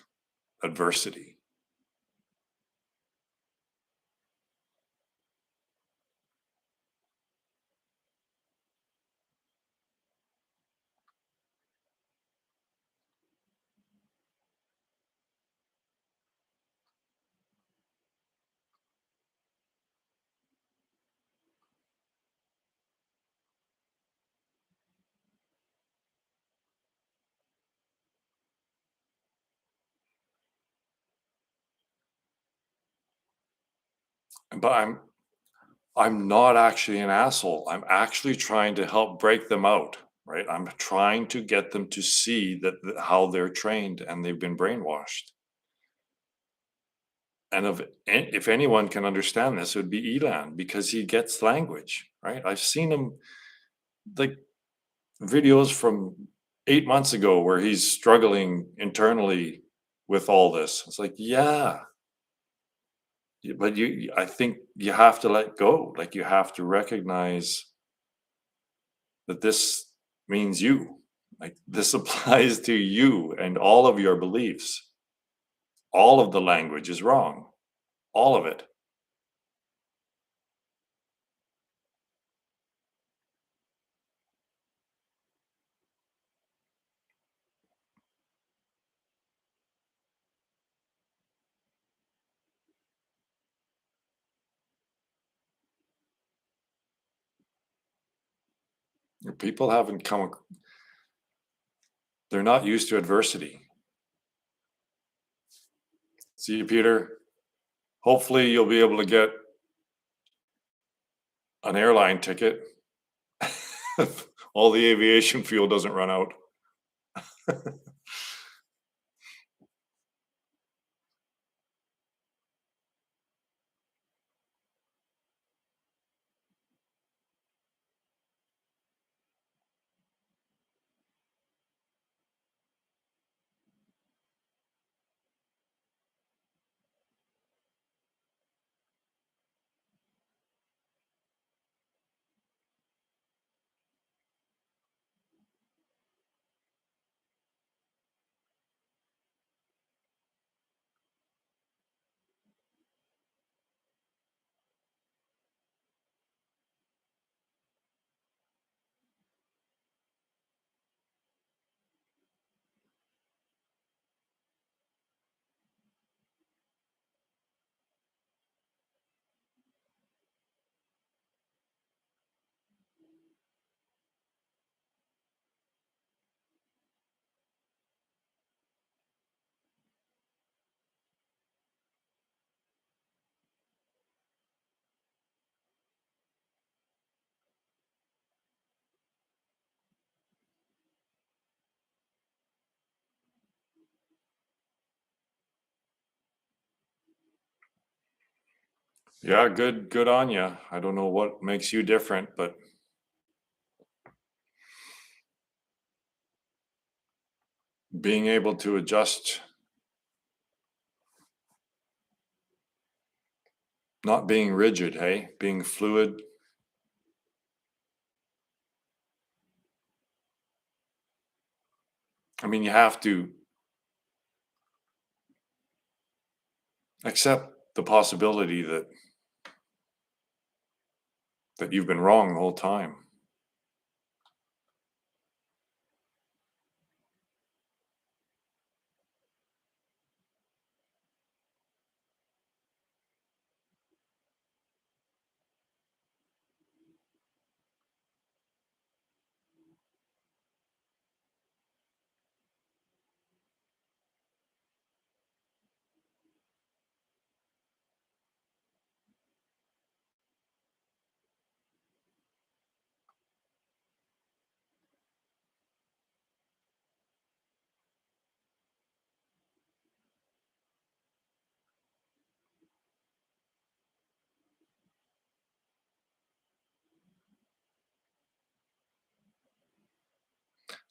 adversity. But I'm not actually an asshole. I'm actually trying to help break them out, right? I'm trying to get them to see that how they're trained and they've been brainwashed. And if anyone can understand this, it would be Elan because he gets language, right? I've seen him like videos from 8 months ago where he's struggling internally with all this. It's like, yeah, but I think you have to let go. Like you have to recognize that this means you. Like this applies to you and all of your beliefs. All of the language is wrong. All of it. People haven't come, they're not used to adversity. See you, Peter. Hopefully, you'll be able to get an airline ticket. All the aviation fuel doesn't run out. Yeah, good on you. I don't know what makes you different, but being able to adjust Not being rigid, hey? Being fluid. I mean, you have to accept the possibility that you've been wrong the whole time.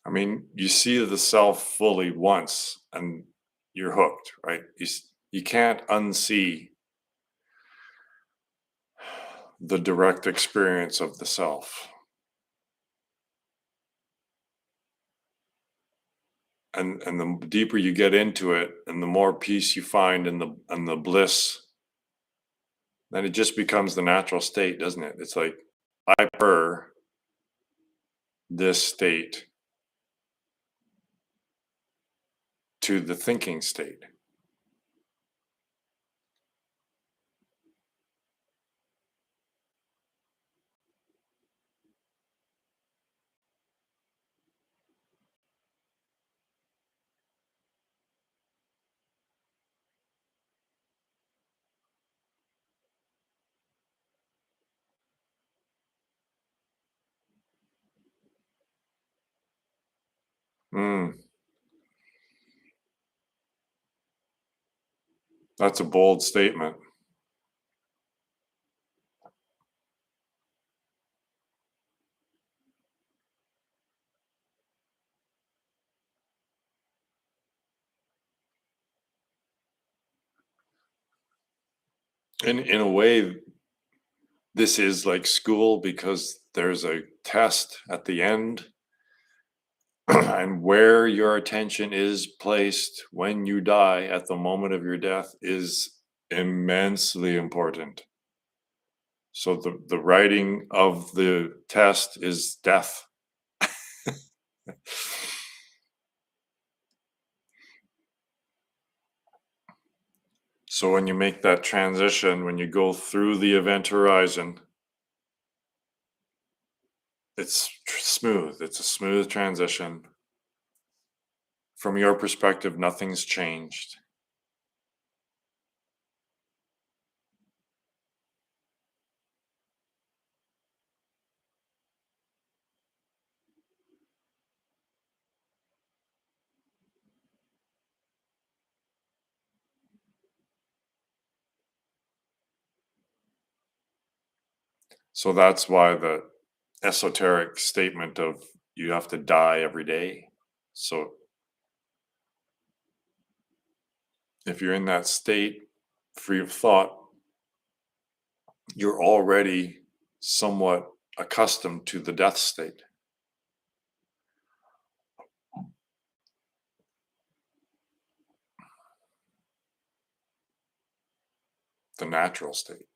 I mean, you see the self fully once and you're hooked, right? You can't unsee the direct experience of the self. And the deeper you get into it and the more peace you find and the bliss, then it just becomes the natural state, doesn't it? It's like I prefer this state to the thinking state. Mm, that's a bold statement. In a way, this is like school because there's a test at the end, and where your attention is placed when you die at the moment of your death is immensely important. So the writing of the test is death. So when you make that transition, when you go through the event horizon, it's smooth. It's a smooth transition. From your perspective, nothing's changed. So that's why the esoteric statement of you have to die every day. So if you're in that state, free of thought, you're already somewhat accustomed to the death state, the natural state.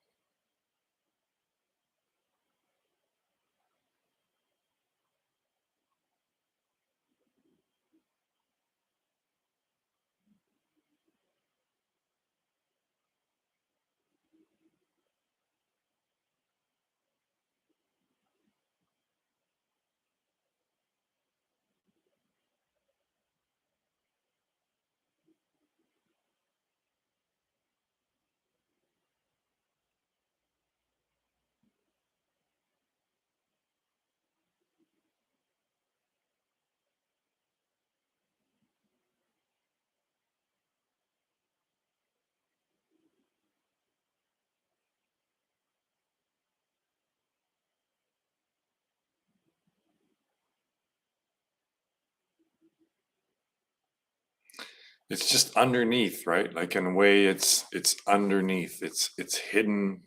It's just underneath, right? Like in a way, it's underneath. It's hidden,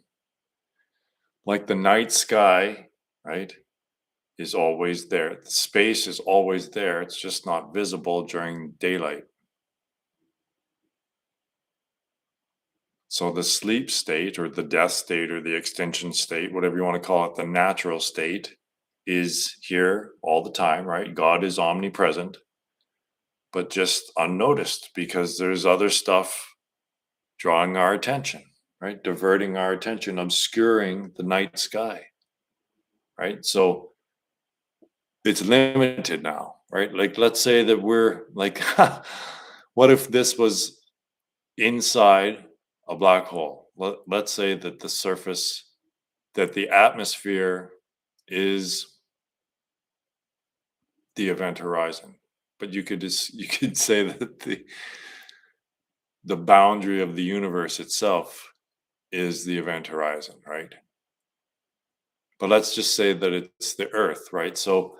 like the night sky, right? Is always there. The space is always there. It's just not visible during daylight. So the sleep state or the death state or the extinction state, whatever you want to call it, the natural state is here all the time, right? God is omnipresent, but just unnoticed because there's other stuff drawing our attention, right? Diverting our attention, obscuring the night sky, right? So it's limited now, right? Like, let's say that we're like, what if this was inside a black hole? Let's say that the surface, that the atmosphere is the event horizon. But you could say that the boundary of the universe itself is the event horizon, right? But let's just say that it's the Earth, right? So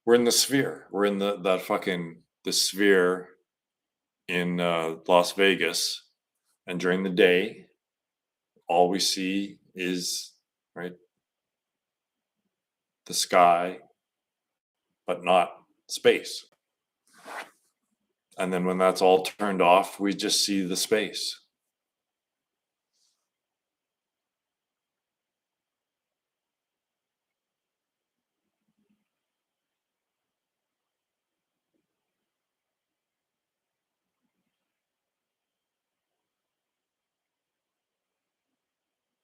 we're in the sphere. We're in the sphere in Las Vegas, and during the day, all we see is right the sky, but not space. And then when that's all turned off, we just see the space.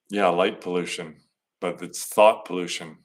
Yeah, light pollution, but it's thought pollution.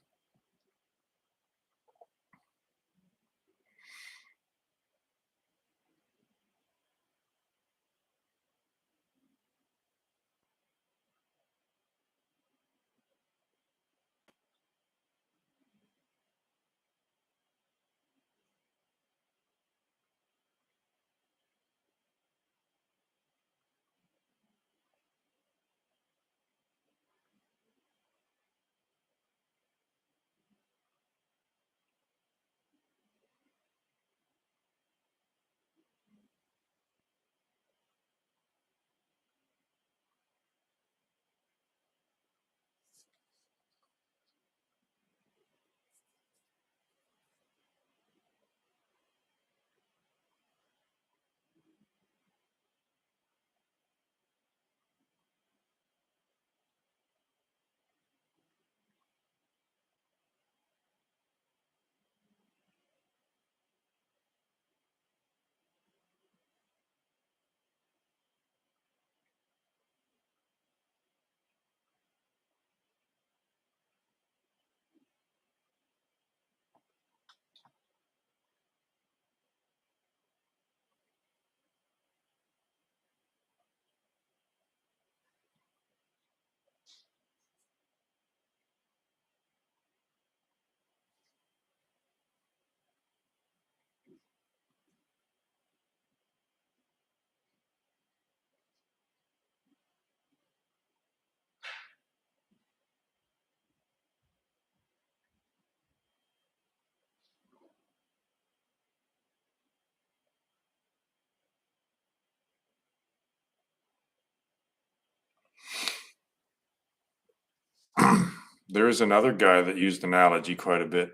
There is another guy that used analogy quite a bit.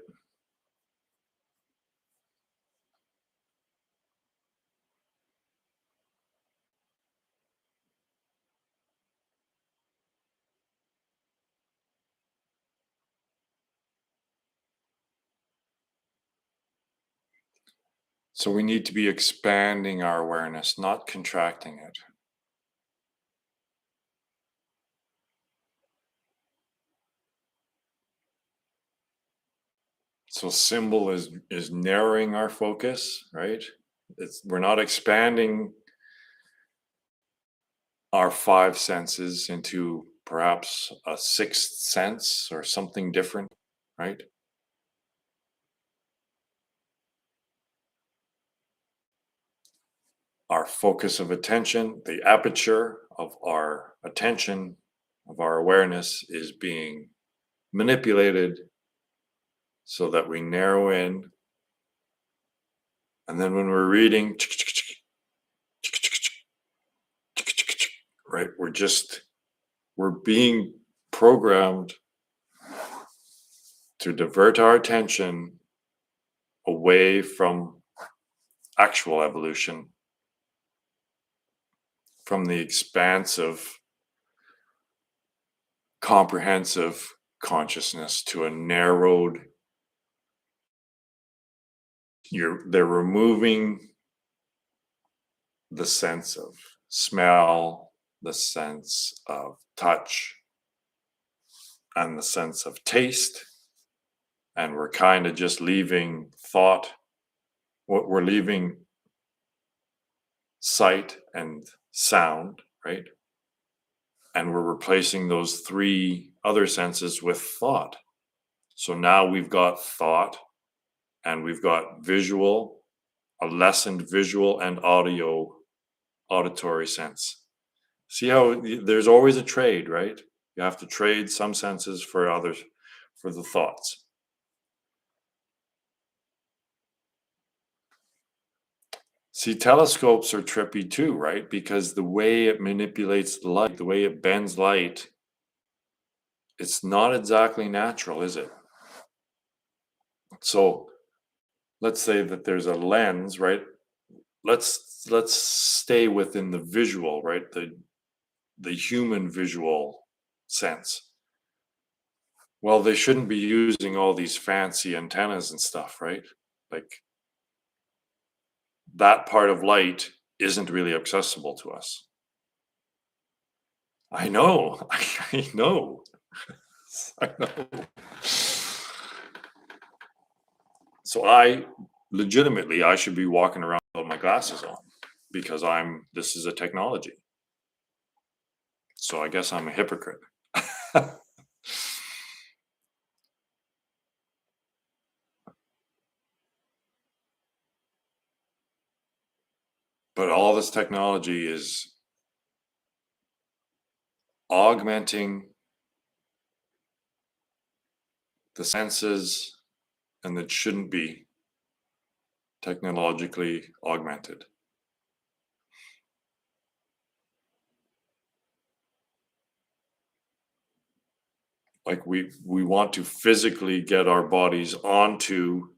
So we need to be expanding our awareness, not contracting it. So symbol is narrowing our focus, right? We're not expanding our five senses into perhaps a sixth sense or something different, right? Our focus of attention, the aperture of our attention, of our awareness is being manipulated so that we narrow in. And then when we're reading, right? We're being programmed to divert our attention away from actual evolution, from the expansive, comprehensive consciousness to a narrowed. They're removing the sense of smell, the sense of touch, and the sense of taste, and we're kind of just leaving thought. What we're leaving sight and sound, right? And we're replacing those three other senses with thought. So now we've got thought and we've got visual, a lessened visual and auditory sense. See how there's always a trade, right? You have to trade some senses for others, for the thoughts. See, telescopes are trippy too, right? Because the way it manipulates the light, the way it bends light, it's not exactly natural, is it? So let's say that there's a lens, right? Let's stay within the visual, right? The human visual sense. Well, they shouldn't be using all these fancy antennas and stuff, right? Like that part of light isn't really accessible to us. I know. I know. I know. So I should be walking around with my glasses on because this is a technology. So I guess I'm a hypocrite. But all this technology is augmenting the senses, and that shouldn't be technologically augmented. Like we want to physically get our bodies onto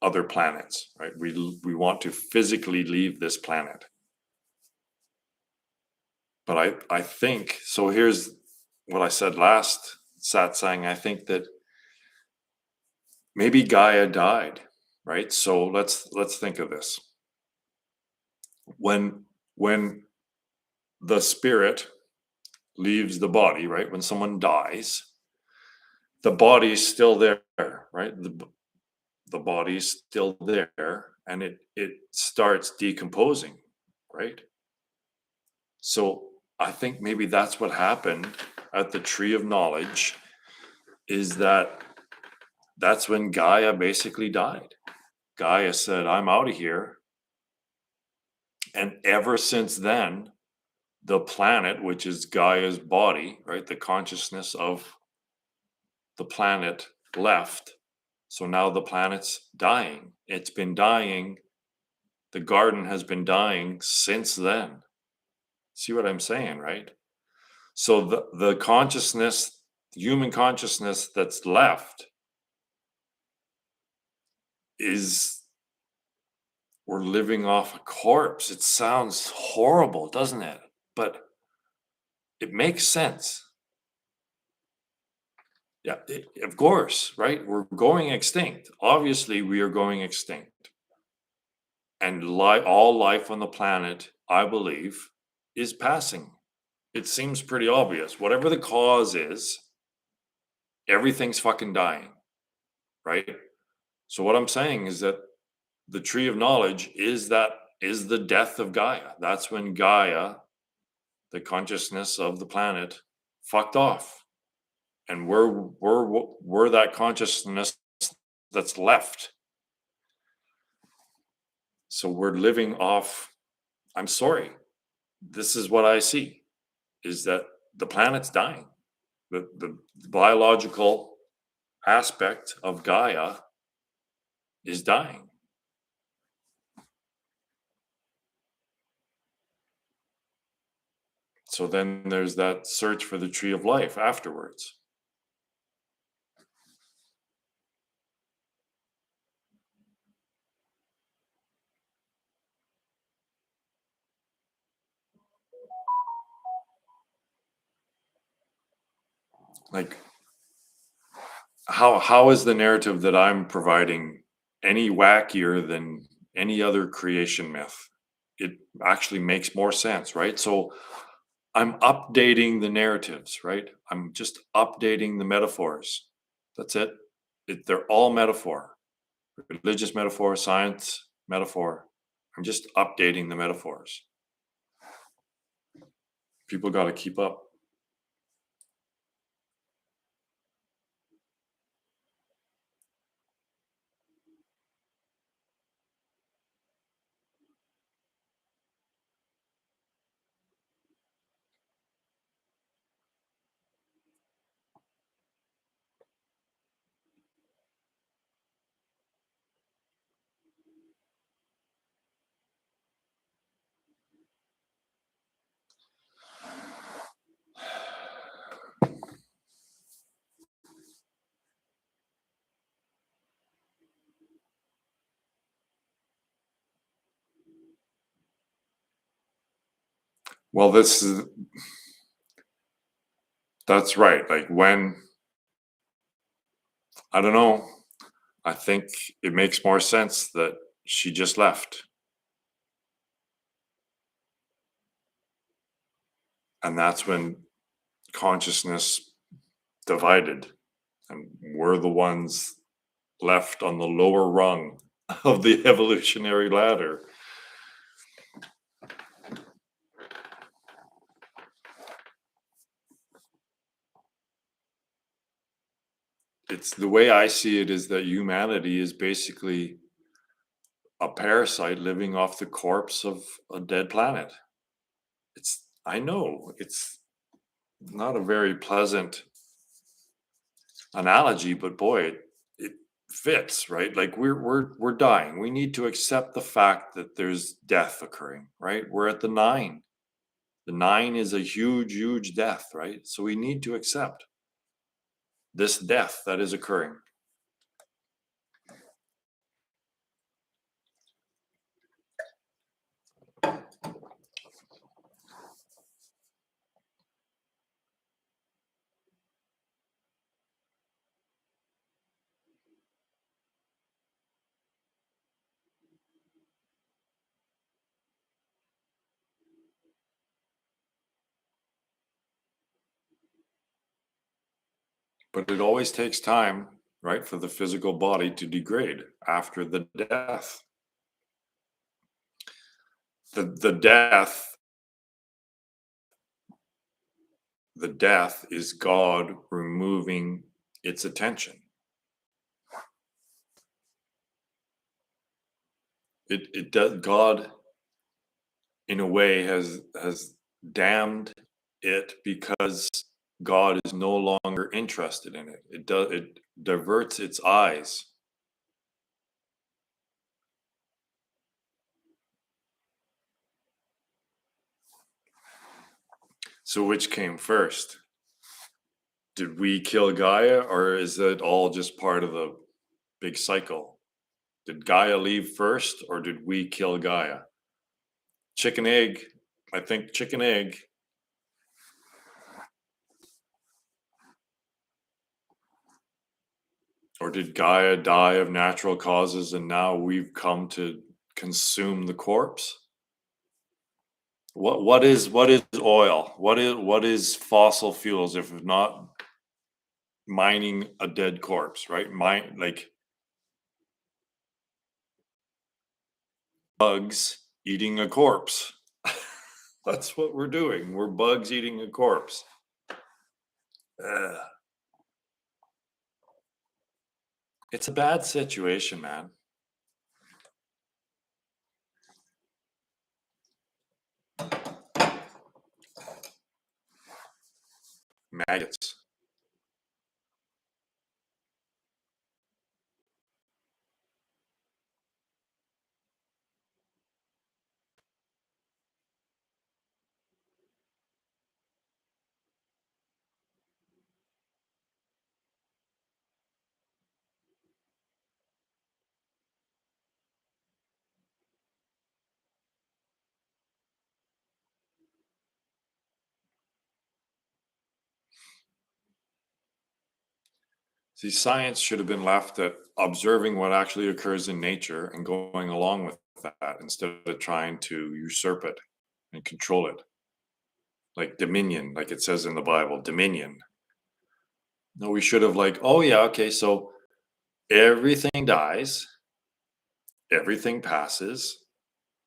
other planets, right? We want to physically leave this planet. But I think so. Here's what I said last satsang. I think that maybe Gaia died, right? So let's think of this. When the spirit leaves the body, right? When someone dies, the body is still there, right? The body is still there, and it starts decomposing, right? So I think maybe that's what happened at the tree of knowledge, is that's when Gaia basically died. Gaia said, I'm out of here. And ever since then, the planet, which is Gaia's body, right? The consciousness of the planet left. So now the planet's dying. It's been dying. The garden has been dying since then. See what I'm saying, right? So the consciousness, the human consciousness that's left is, we're living off a corpse. It sounds horrible, doesn't it? But it makes sense. Yeah, of course, right? We're going extinct. Obviously, we are going extinct. And all life on the planet, I believe, is passing. It seems pretty obvious. Whatever the cause is, everything's fucking dying, right? So what I'm saying is that the tree of knowledge is the death of Gaia. That's when Gaia, the consciousness of the planet, fucked off. And we're that consciousness that's left. So we're living off, I'm sorry, this is what I see, is that the planet's dying. The biological aspect of Gaia is dying. So then there's that search for the tree of life afterwards. Like, how is the narrative that I'm providing any wackier than any other creation myth? It actually makes more sense, right? So I'm updating the narratives, right? I'm just updating the metaphors. That's it. They're all metaphor, religious metaphor, science metaphor. I'm just updating the metaphors. People got to keep up. Well, that's right. Like when, I don't know, I think it makes more sense that she just left. And that's when consciousness divided. And we're the ones left on the lower rung of the evolutionary ladder. It's the way I see it is that humanity is basically a parasite living off the corpse of a dead planet. I know it's not a very pleasant analogy, but boy, it fits, right? Like we're dying. We need to accept the fact that there's death occurring, right? We're at the nine. The nine is a huge, huge death, right? So we need to accept this death that is occurring. But it always takes time, right, for the physical body to degrade after the death. The death, the death is God removing its attention. It does. God in a way has damned it because God is no longer interested in it. It diverts its eyes. So which came first? Did we kill Gaia, or is it all just part of the big cycle? Did Gaia leave first, or did we kill Gaia? Chicken egg. I think chicken egg. Or did Gaia die of natural causes and now we've come to consume the corpse? What is oil? What is fossil fuels if not mining a dead corpse, right? Mine like bugs eating a corpse. That's what we're doing. We're bugs eating a corpse. Ugh. It's a bad situation, man. Maggots. See, science should have been left at observing what actually occurs in nature and going along with that instead of trying to usurp it and control it. Like dominion, like it says in the Bible, dominion. No, we should have like, oh yeah, okay, so everything dies, everything passes,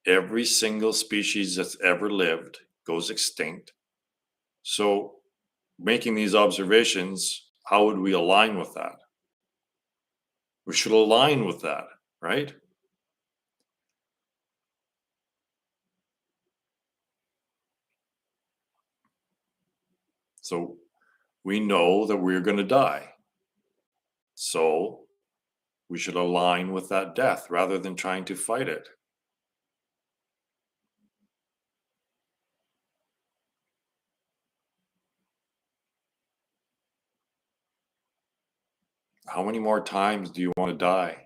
every single species that's ever lived goes extinct. So making these observations, how would we align with that? We should align with that, right? So we know that we're going to die. So we should align with that death rather than trying to fight it. How many more times do you want to die?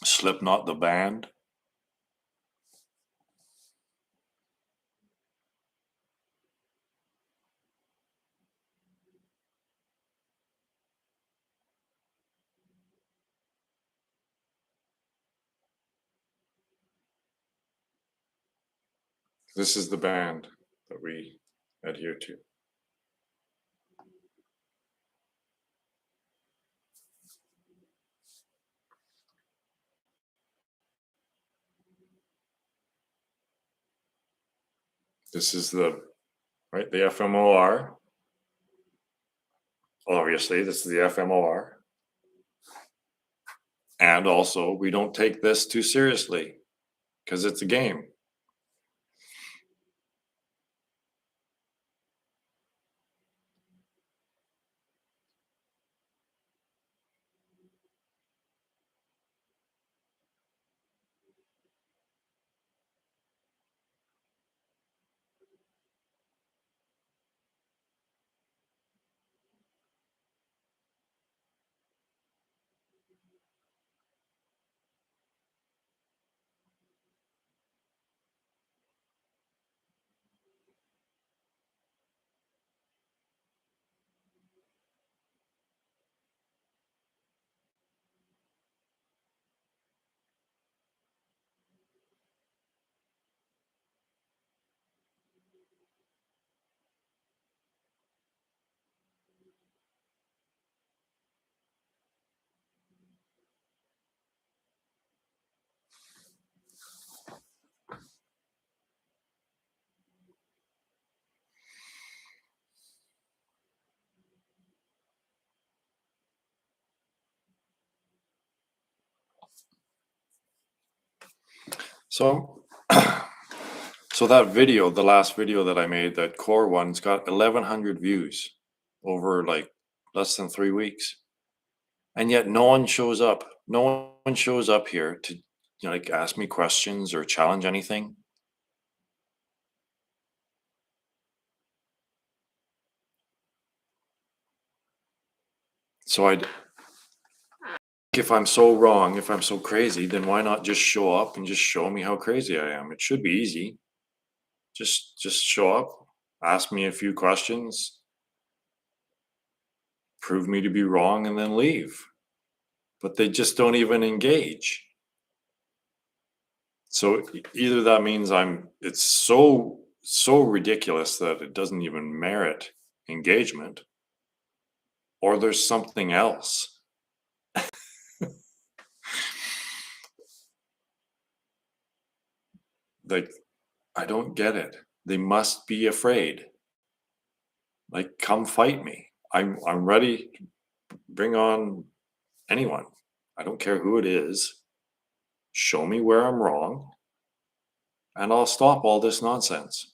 Slipknot the band. This is the band that we adhere to. This is the right, the FMOR. Obviously, this is the FMOR. And also, we don't take this too seriously because it's a game. So, so that video, the last video that I made, that core one's got 1,100 views over like less than 3 weeks, and yet no one shows up. No one shows up here to like ask me questions or challenge anything. So if I'm so wrong, if I'm so crazy, then why not just show up and just show me how crazy I am? It should be easy. Just show up, ask me a few questions, prove me to be wrong, and then leave. But they just don't even engage. So either that means it's so ridiculous that it doesn't even merit engagement, or there's something else. Like, I don't get it. They must be afraid. Like, come fight me. I'm ready. Bring on anyone. I don't care who it is. Show me where I'm wrong, and I'll stop all this nonsense.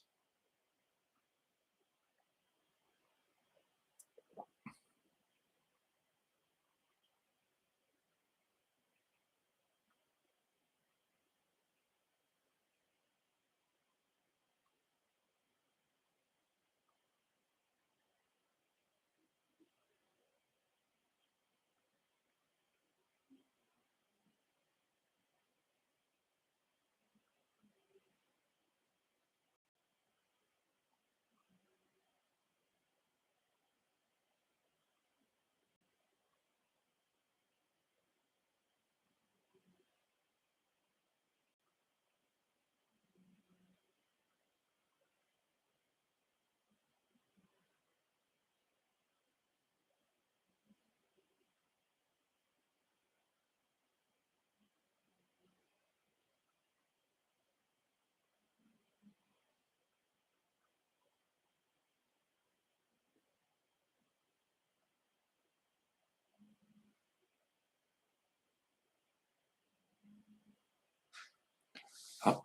Huh.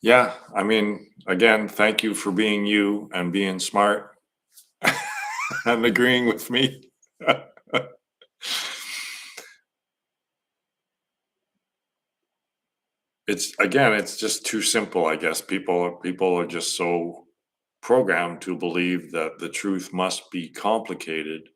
Yeah, I mean, again, thank you for being you and being smart and agreeing with me. It's just too simple, I guess. People are just so programmed to believe that the truth must be complicated.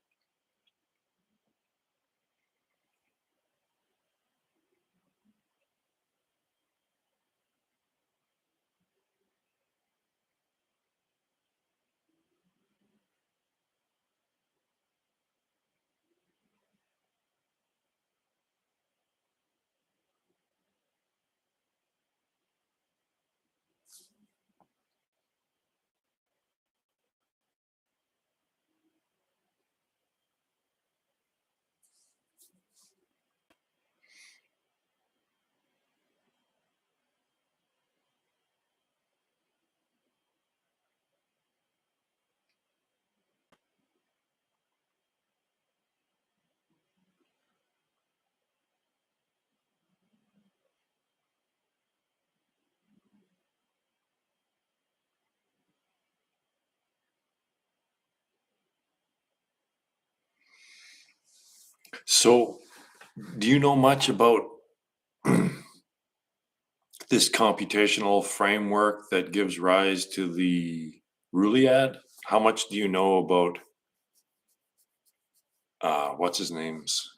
So, do you know much about this computational framework that gives rise to the Ruliad? How much do you know about what's his name's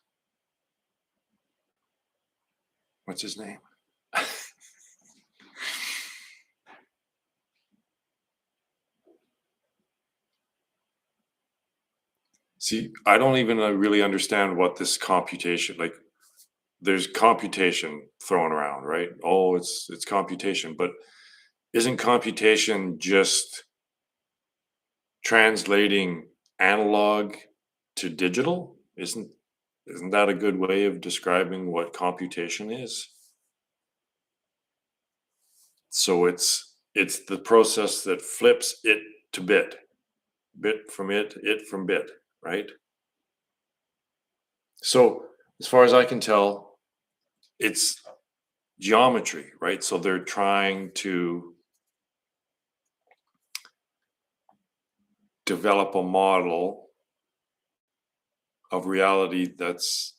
what's his name? See, I don't even really understand what this computation, like, there's computation thrown around, right? Oh, it's computation, but isn't computation just translating analog to digital? Isn't that a good way of describing what computation is? So it's the process that flips it to bit from it from bit, right? So as far as I can tell, it's geometry, right? So they're trying to develop a model of reality that's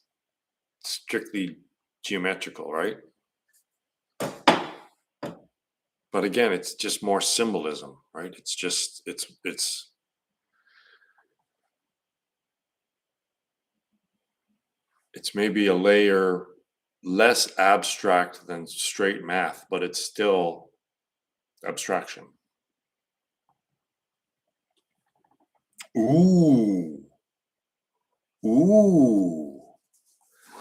strictly geometrical, right? But again, it's just more symbolism, right? It's just it's maybe a layer less abstract than straight math, but it's still abstraction. Ooh. Ooh.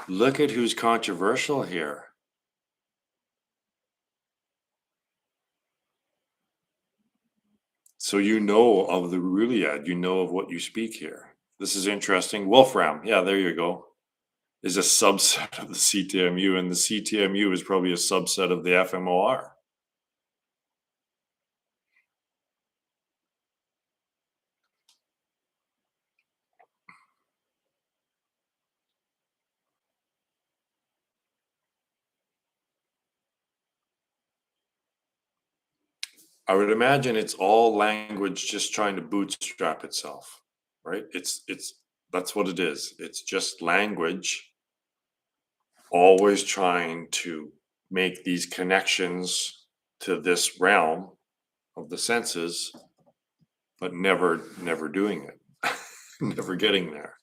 Look at who's controversial here. So you know of the Ruliad, you know of what you speak here. This is interesting. Wolfram, yeah, there you go, is a subset of the CTMU, and the CTMU is probably a subset of the FMOR. I would imagine it's all language just trying to bootstrap itself, right? It's that's what it is. It's just language always trying to make these connections to this realm of the senses, but never doing it, never getting there.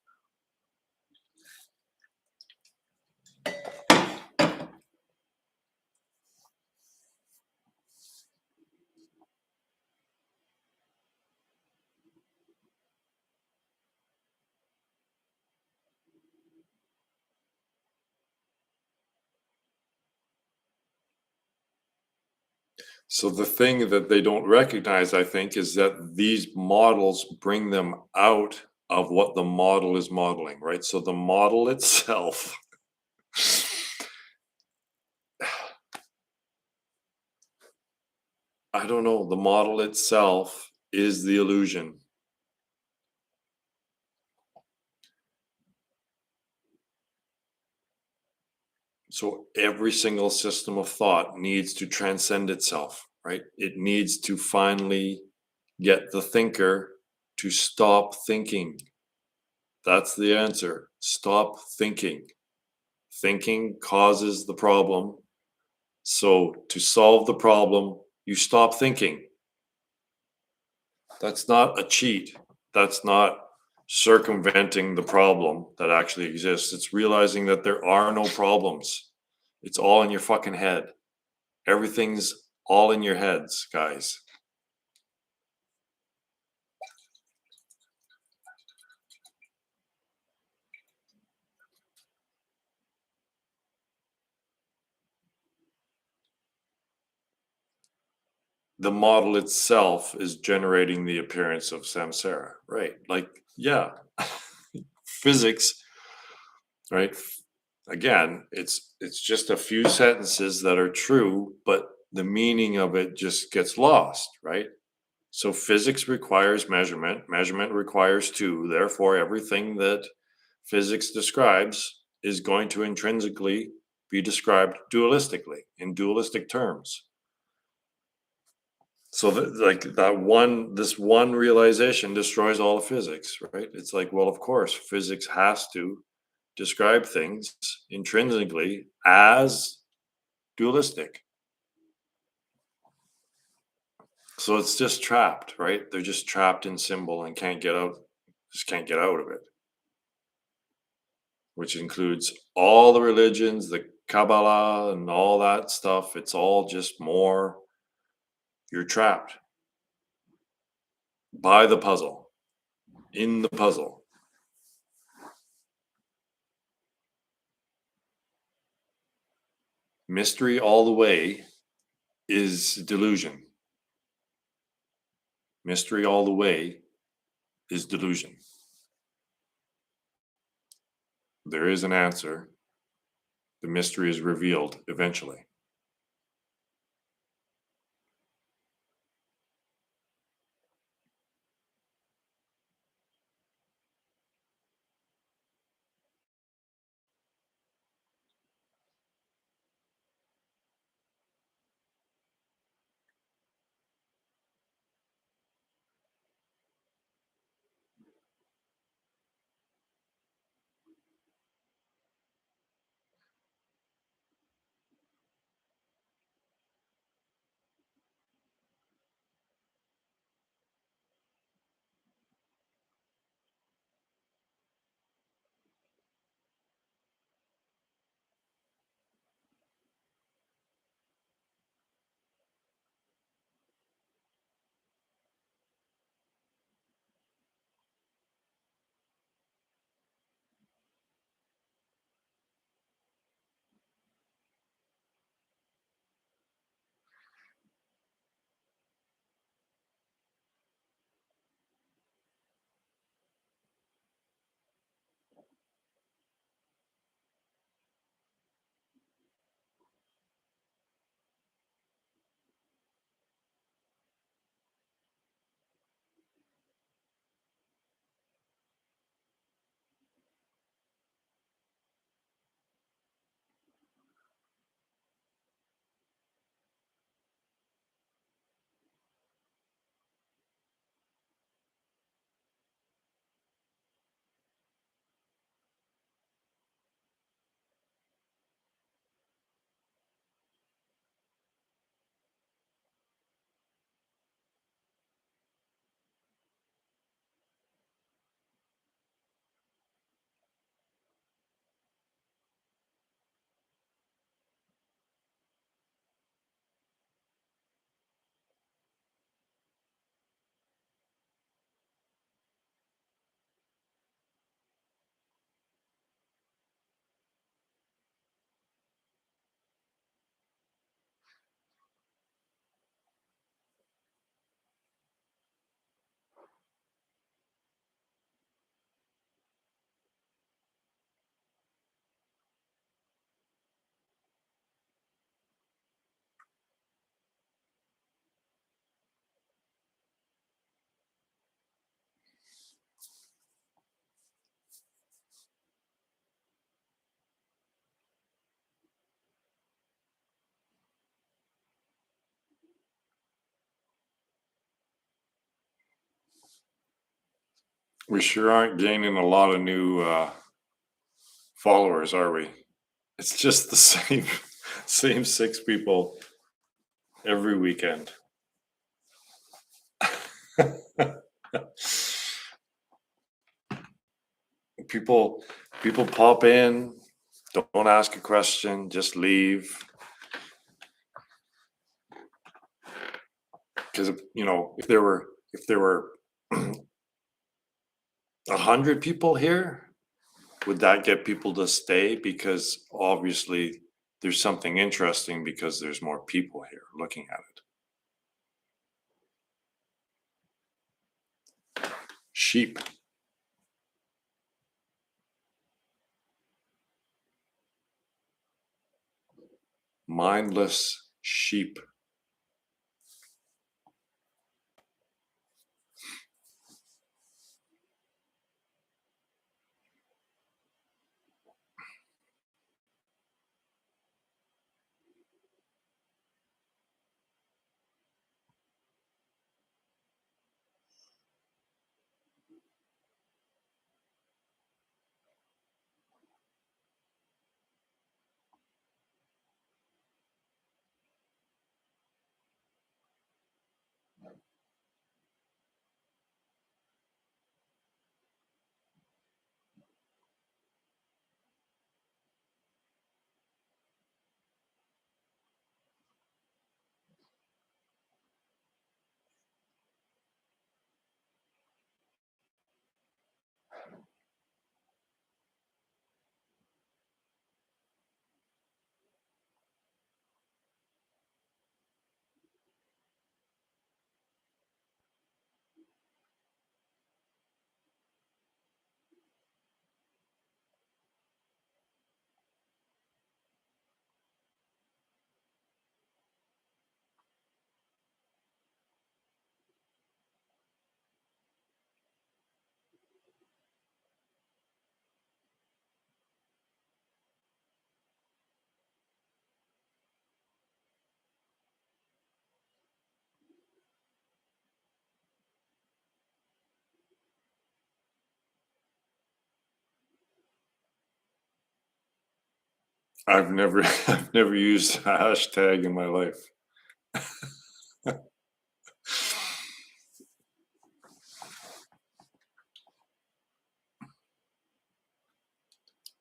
So the thing that they don't recognize, I think, is that these models bring them out of what the model is modeling, right? So the model itself, I don't know, the model itself is the illusion. So every single system of thought needs to transcend itself, right? It needs to finally get the thinker to stop thinking. That's the answer. Stop thinking. Thinking causes the problem. So to solve the problem, you stop thinking. That's not a cheat. That's not circumventing the problem that actually exists. It's realizing that there are no problems. It's all in your fucking head. Everything's all in your heads, guys. The model itself is generating the appearance of samsara, right? Like, yeah, physics, right? Again, it's just a few sentences that are true, but the meaning of it just gets lost, right? So physics requires measurement, measurement requires two, therefore everything that physics describes is going to intrinsically be described dualistically in dualistic terms. So that, like that one, this one realization destroys all of physics, right? It's like, well, of course, physics has to describe things intrinsically as dualistic. So it's just trapped, right? They're just trapped in symbol and can't get out, just can't get out of it, which includes all the religions, the Kabbalah, and all that stuff. It's all just more, you're trapped by the puzzle, in the puzzle. Mystery all the way is delusion. Mystery all the way is delusion. There is an answer. The mystery is revealed eventually. We sure aren't gaining a lot of new followers, are we? It's just the same same 6 people every weekend. people people pop in, don't ask a question, just leave. Because if there were 100 people here, would that get people to stay? Because obviously there's something interesting because there's more people here looking at it. Sheep. Mindless sheep. I've never I've never used a hashtag in my life.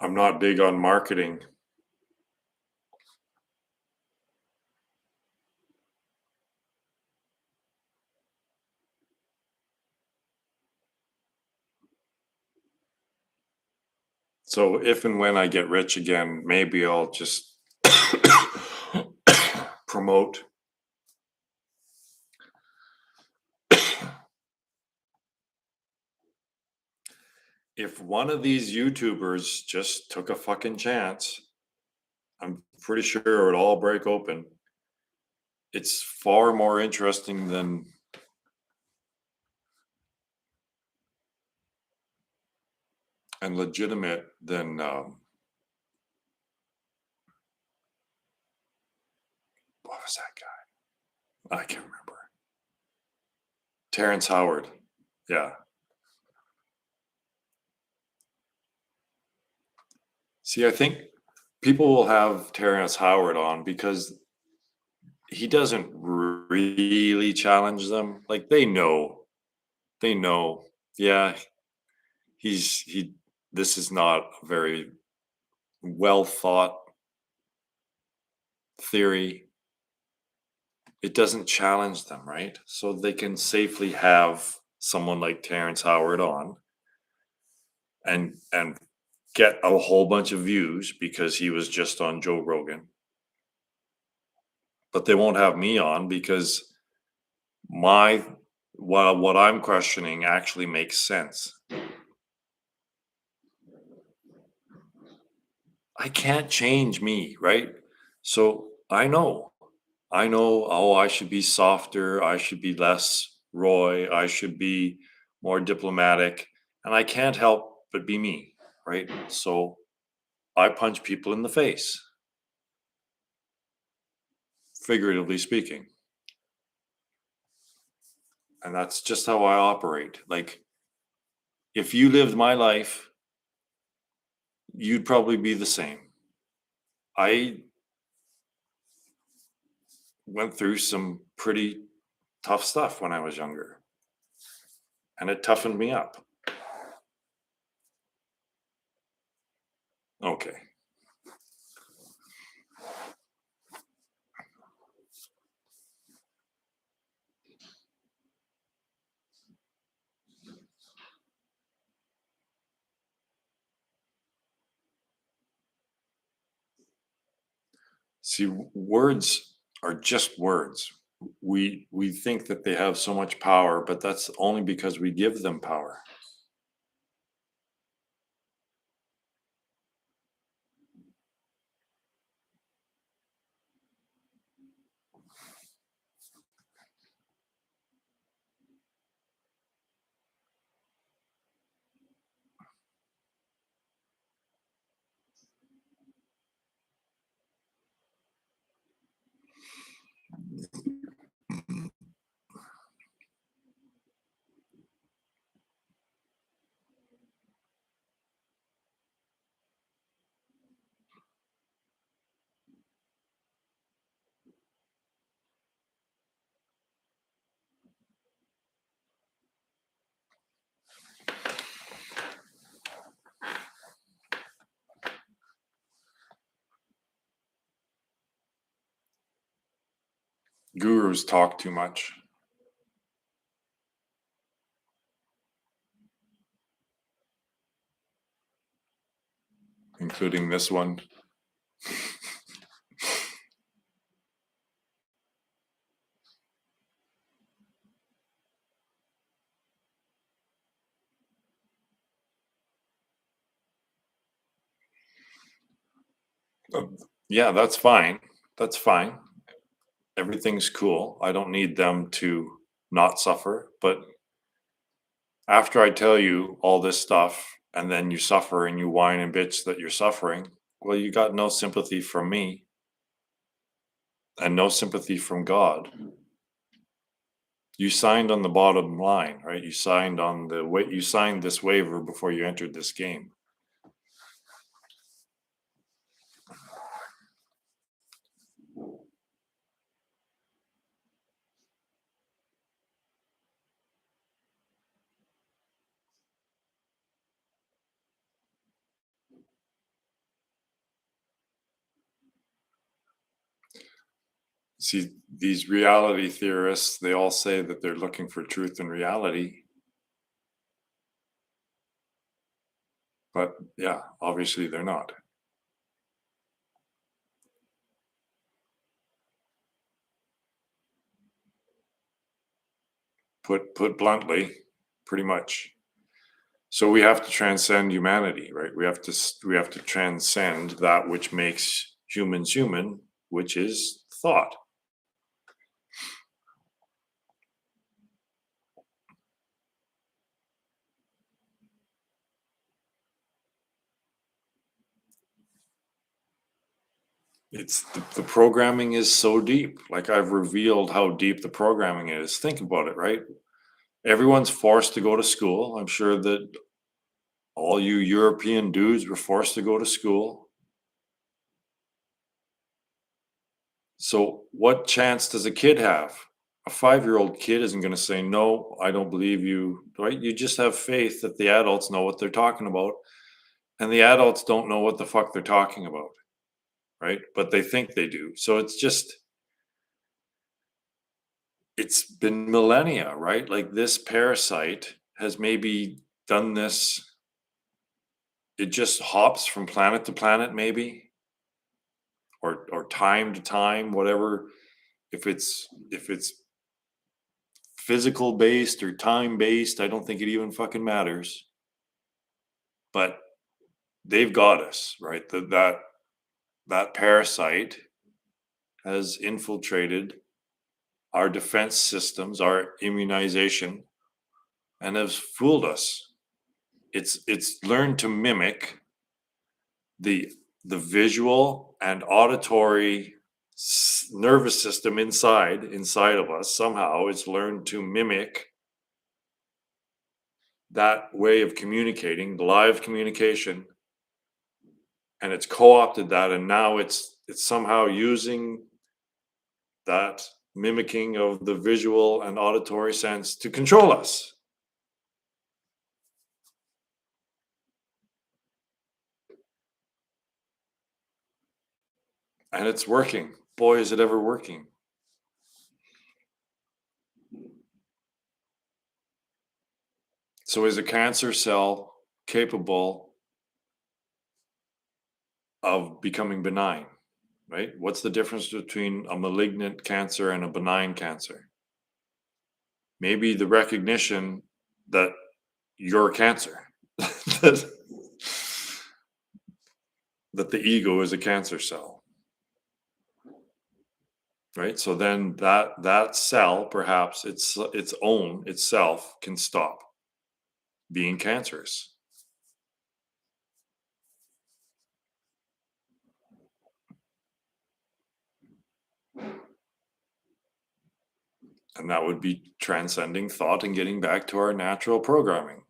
I'm not big on marketing. So if and when I get rich again, maybe I'll just promote. If one of these YouTubers just took a fucking chance, I'm pretty sure it would all break open. It's far more interesting than and legitimate than what was that guy? I can't remember. Terrence Howard. Yeah. See, I think people will have Terrence Howard on because he doesn't really challenge them. Like they know, yeah, he this is not a very well thought theory. It doesn't challenge them, right? So they can safely have someone like Terrence Howard on and get a whole bunch of views because he was just on Joe Rogan. But they won't have me on because my what I'm questioning actually makes sense. I can't change me, right? So I know, oh, I should be softer, I should be less Roy, I should be more diplomatic, and I can't help but be me, right? So I punch people in the face, figuratively speaking. And that's just how I operate. Like, If you lived my life, you'd probably be the same. I went through some pretty tough stuff when I was younger, and it toughened me up. Okay. See, words are just words. We think that they have so much power, but that's only because we give them power. Gurus talk too much, including this one. Yeah, that's fine. That's fine. Everything's cool. I don't need them to not suffer. But after I tell you all this stuff and then you suffer and you whine and bitch that you're suffering, well, you got no sympathy from me and no sympathy from God. You signed on the bottom line, right? You signed on the way you signed this waiver before you entered this game. See, these reality theorists, they all say that they're looking for truth and reality. But yeah, obviously they're not. Put bluntly, pretty much. So we have to transcend humanity, right? We have to transcend that which makes humans human, which is thought. It's the programming is so deep. Like I've revealed how deep the programming is. Think about it, right? Everyone's forced to go to school. I'm sure that all you European dudes were forced to go to school. So what chance does a kid have? A 5-year-old kid isn't going to say, no, I don't believe you, right? You just have faith that the adults know what they're talking about. And the adults don't know what the fuck they're talking about, right? But they think they do. So it's been millennia, right? Like this parasite has maybe done this. It just hops from planet to planet, maybe, or time to time, whatever. If it's physical based or time based, I don't think it even fucking matters. But they've got us, right? That parasite has infiltrated our defense systems, our immunization, and has fooled us. It's learned to mimic the the visual and auditory nervous system inside of us. Somehow it's learned to mimic that way of communicating, live communication, and it's co-opted that, and now it's somehow using that mimicking of the visual and auditory sense to control us. And it's working. Boy, is it ever working. So is a cancer cell capable of becoming benign? Right? What's the difference between a malignant cancer and a benign cancer? Maybe the recognition that you're cancer, that, that the ego is a cancer cell, right? So then that cell, perhaps its own itself, can stop being cancerous, and that would be transcending thought and getting back to our natural programming.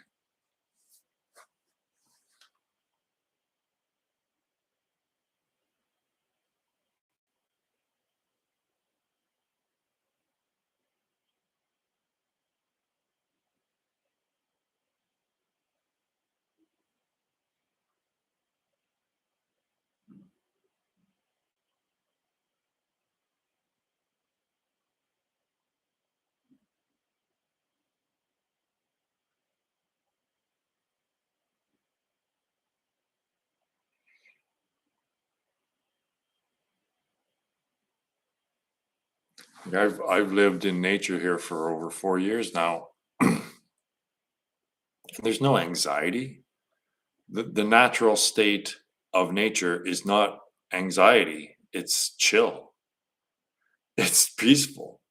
I've lived in nature here for over 4 years now. There's no anxiety. The natural state of nature is not anxiety, it's chill, it's peaceful.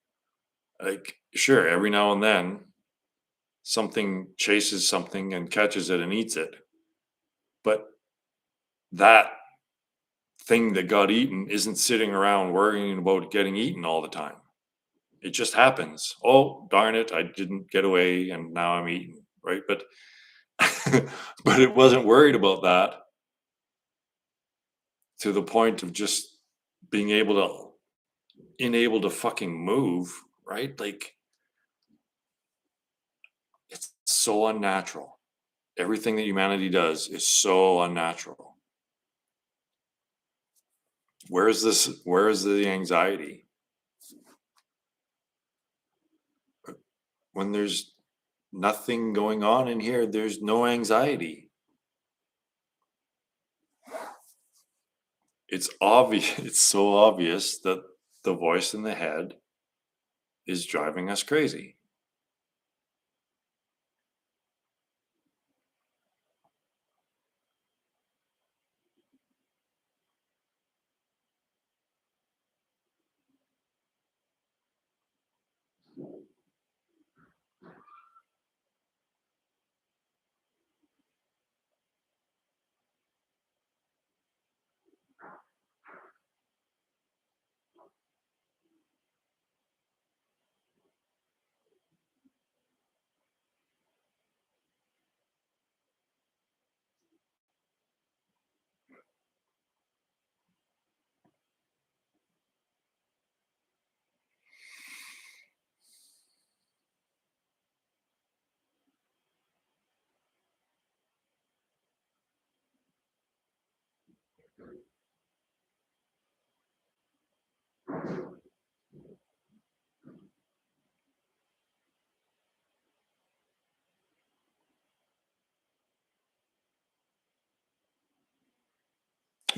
Like, sure, every now and then something chases something and catches it and eats it, but that thing that got eaten isn't sitting around worrying about getting eaten all the time. It just happens. Oh, darn it, I didn't get away and now I'm eaten, right? But but it wasn't worried about that to the point of just being able to unable to fucking move, right? Like, it's so unnatural. Everything that humanity does is so unnatural. Where is the anxiety? When there's nothing going on in here, there's no anxiety. It's obvious, it's so obvious that the voice in the head is driving us crazy.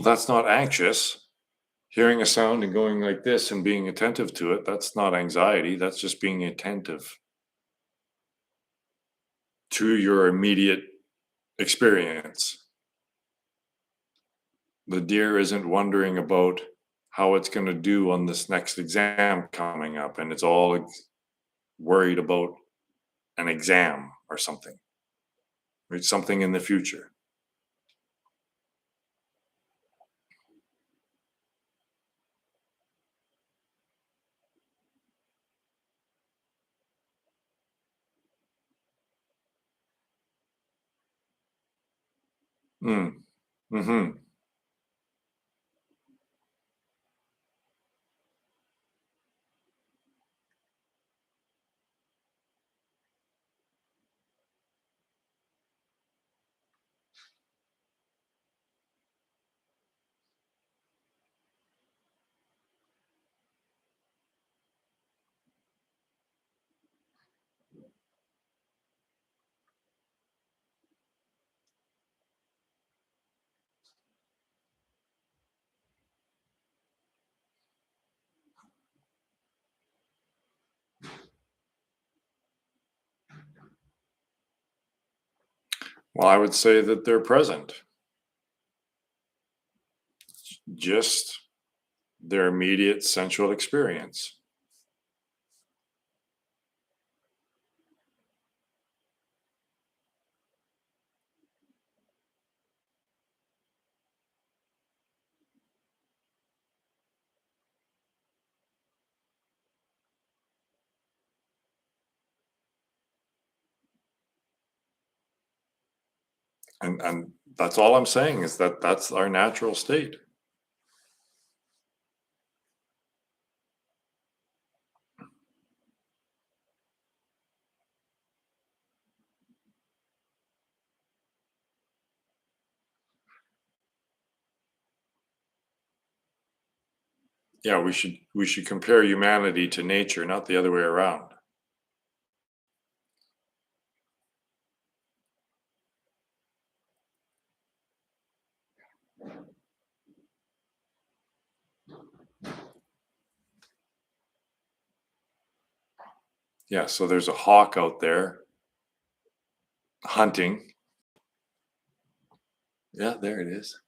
That's not anxious. Hearing a sound and going like this and being attentive to it, that's not anxiety. That's just being attentive to your immediate experience. The deer isn't wondering about how it's going to do on this next exam coming up, and it's all worried about an exam or something, right? Something in the future. Mm. Mhm. Well, I would say that they're present, just their immediate sensual experience. And that's all I'm saying is that that's our natural state. Yeah, we should compare humanity to nature, not the other way around. Yeah, so there's a hawk out there hunting. Yeah, there it is.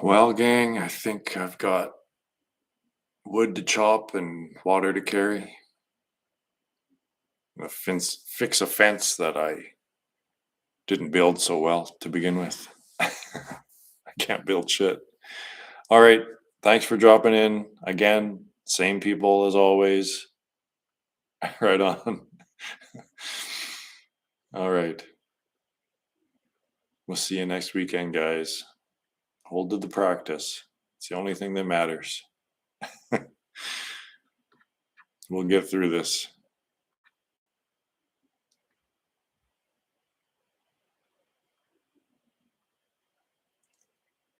Well, gang, I think I've got wood to chop and water to carry. Fix a fence that I didn't build so well to begin with. I can't build shit. All right. Thanks for dropping in. Again, same people as always. Right on. All right. We'll see you next weekend, guys. Hold to the practice. It's the only thing that matters. We'll get through this.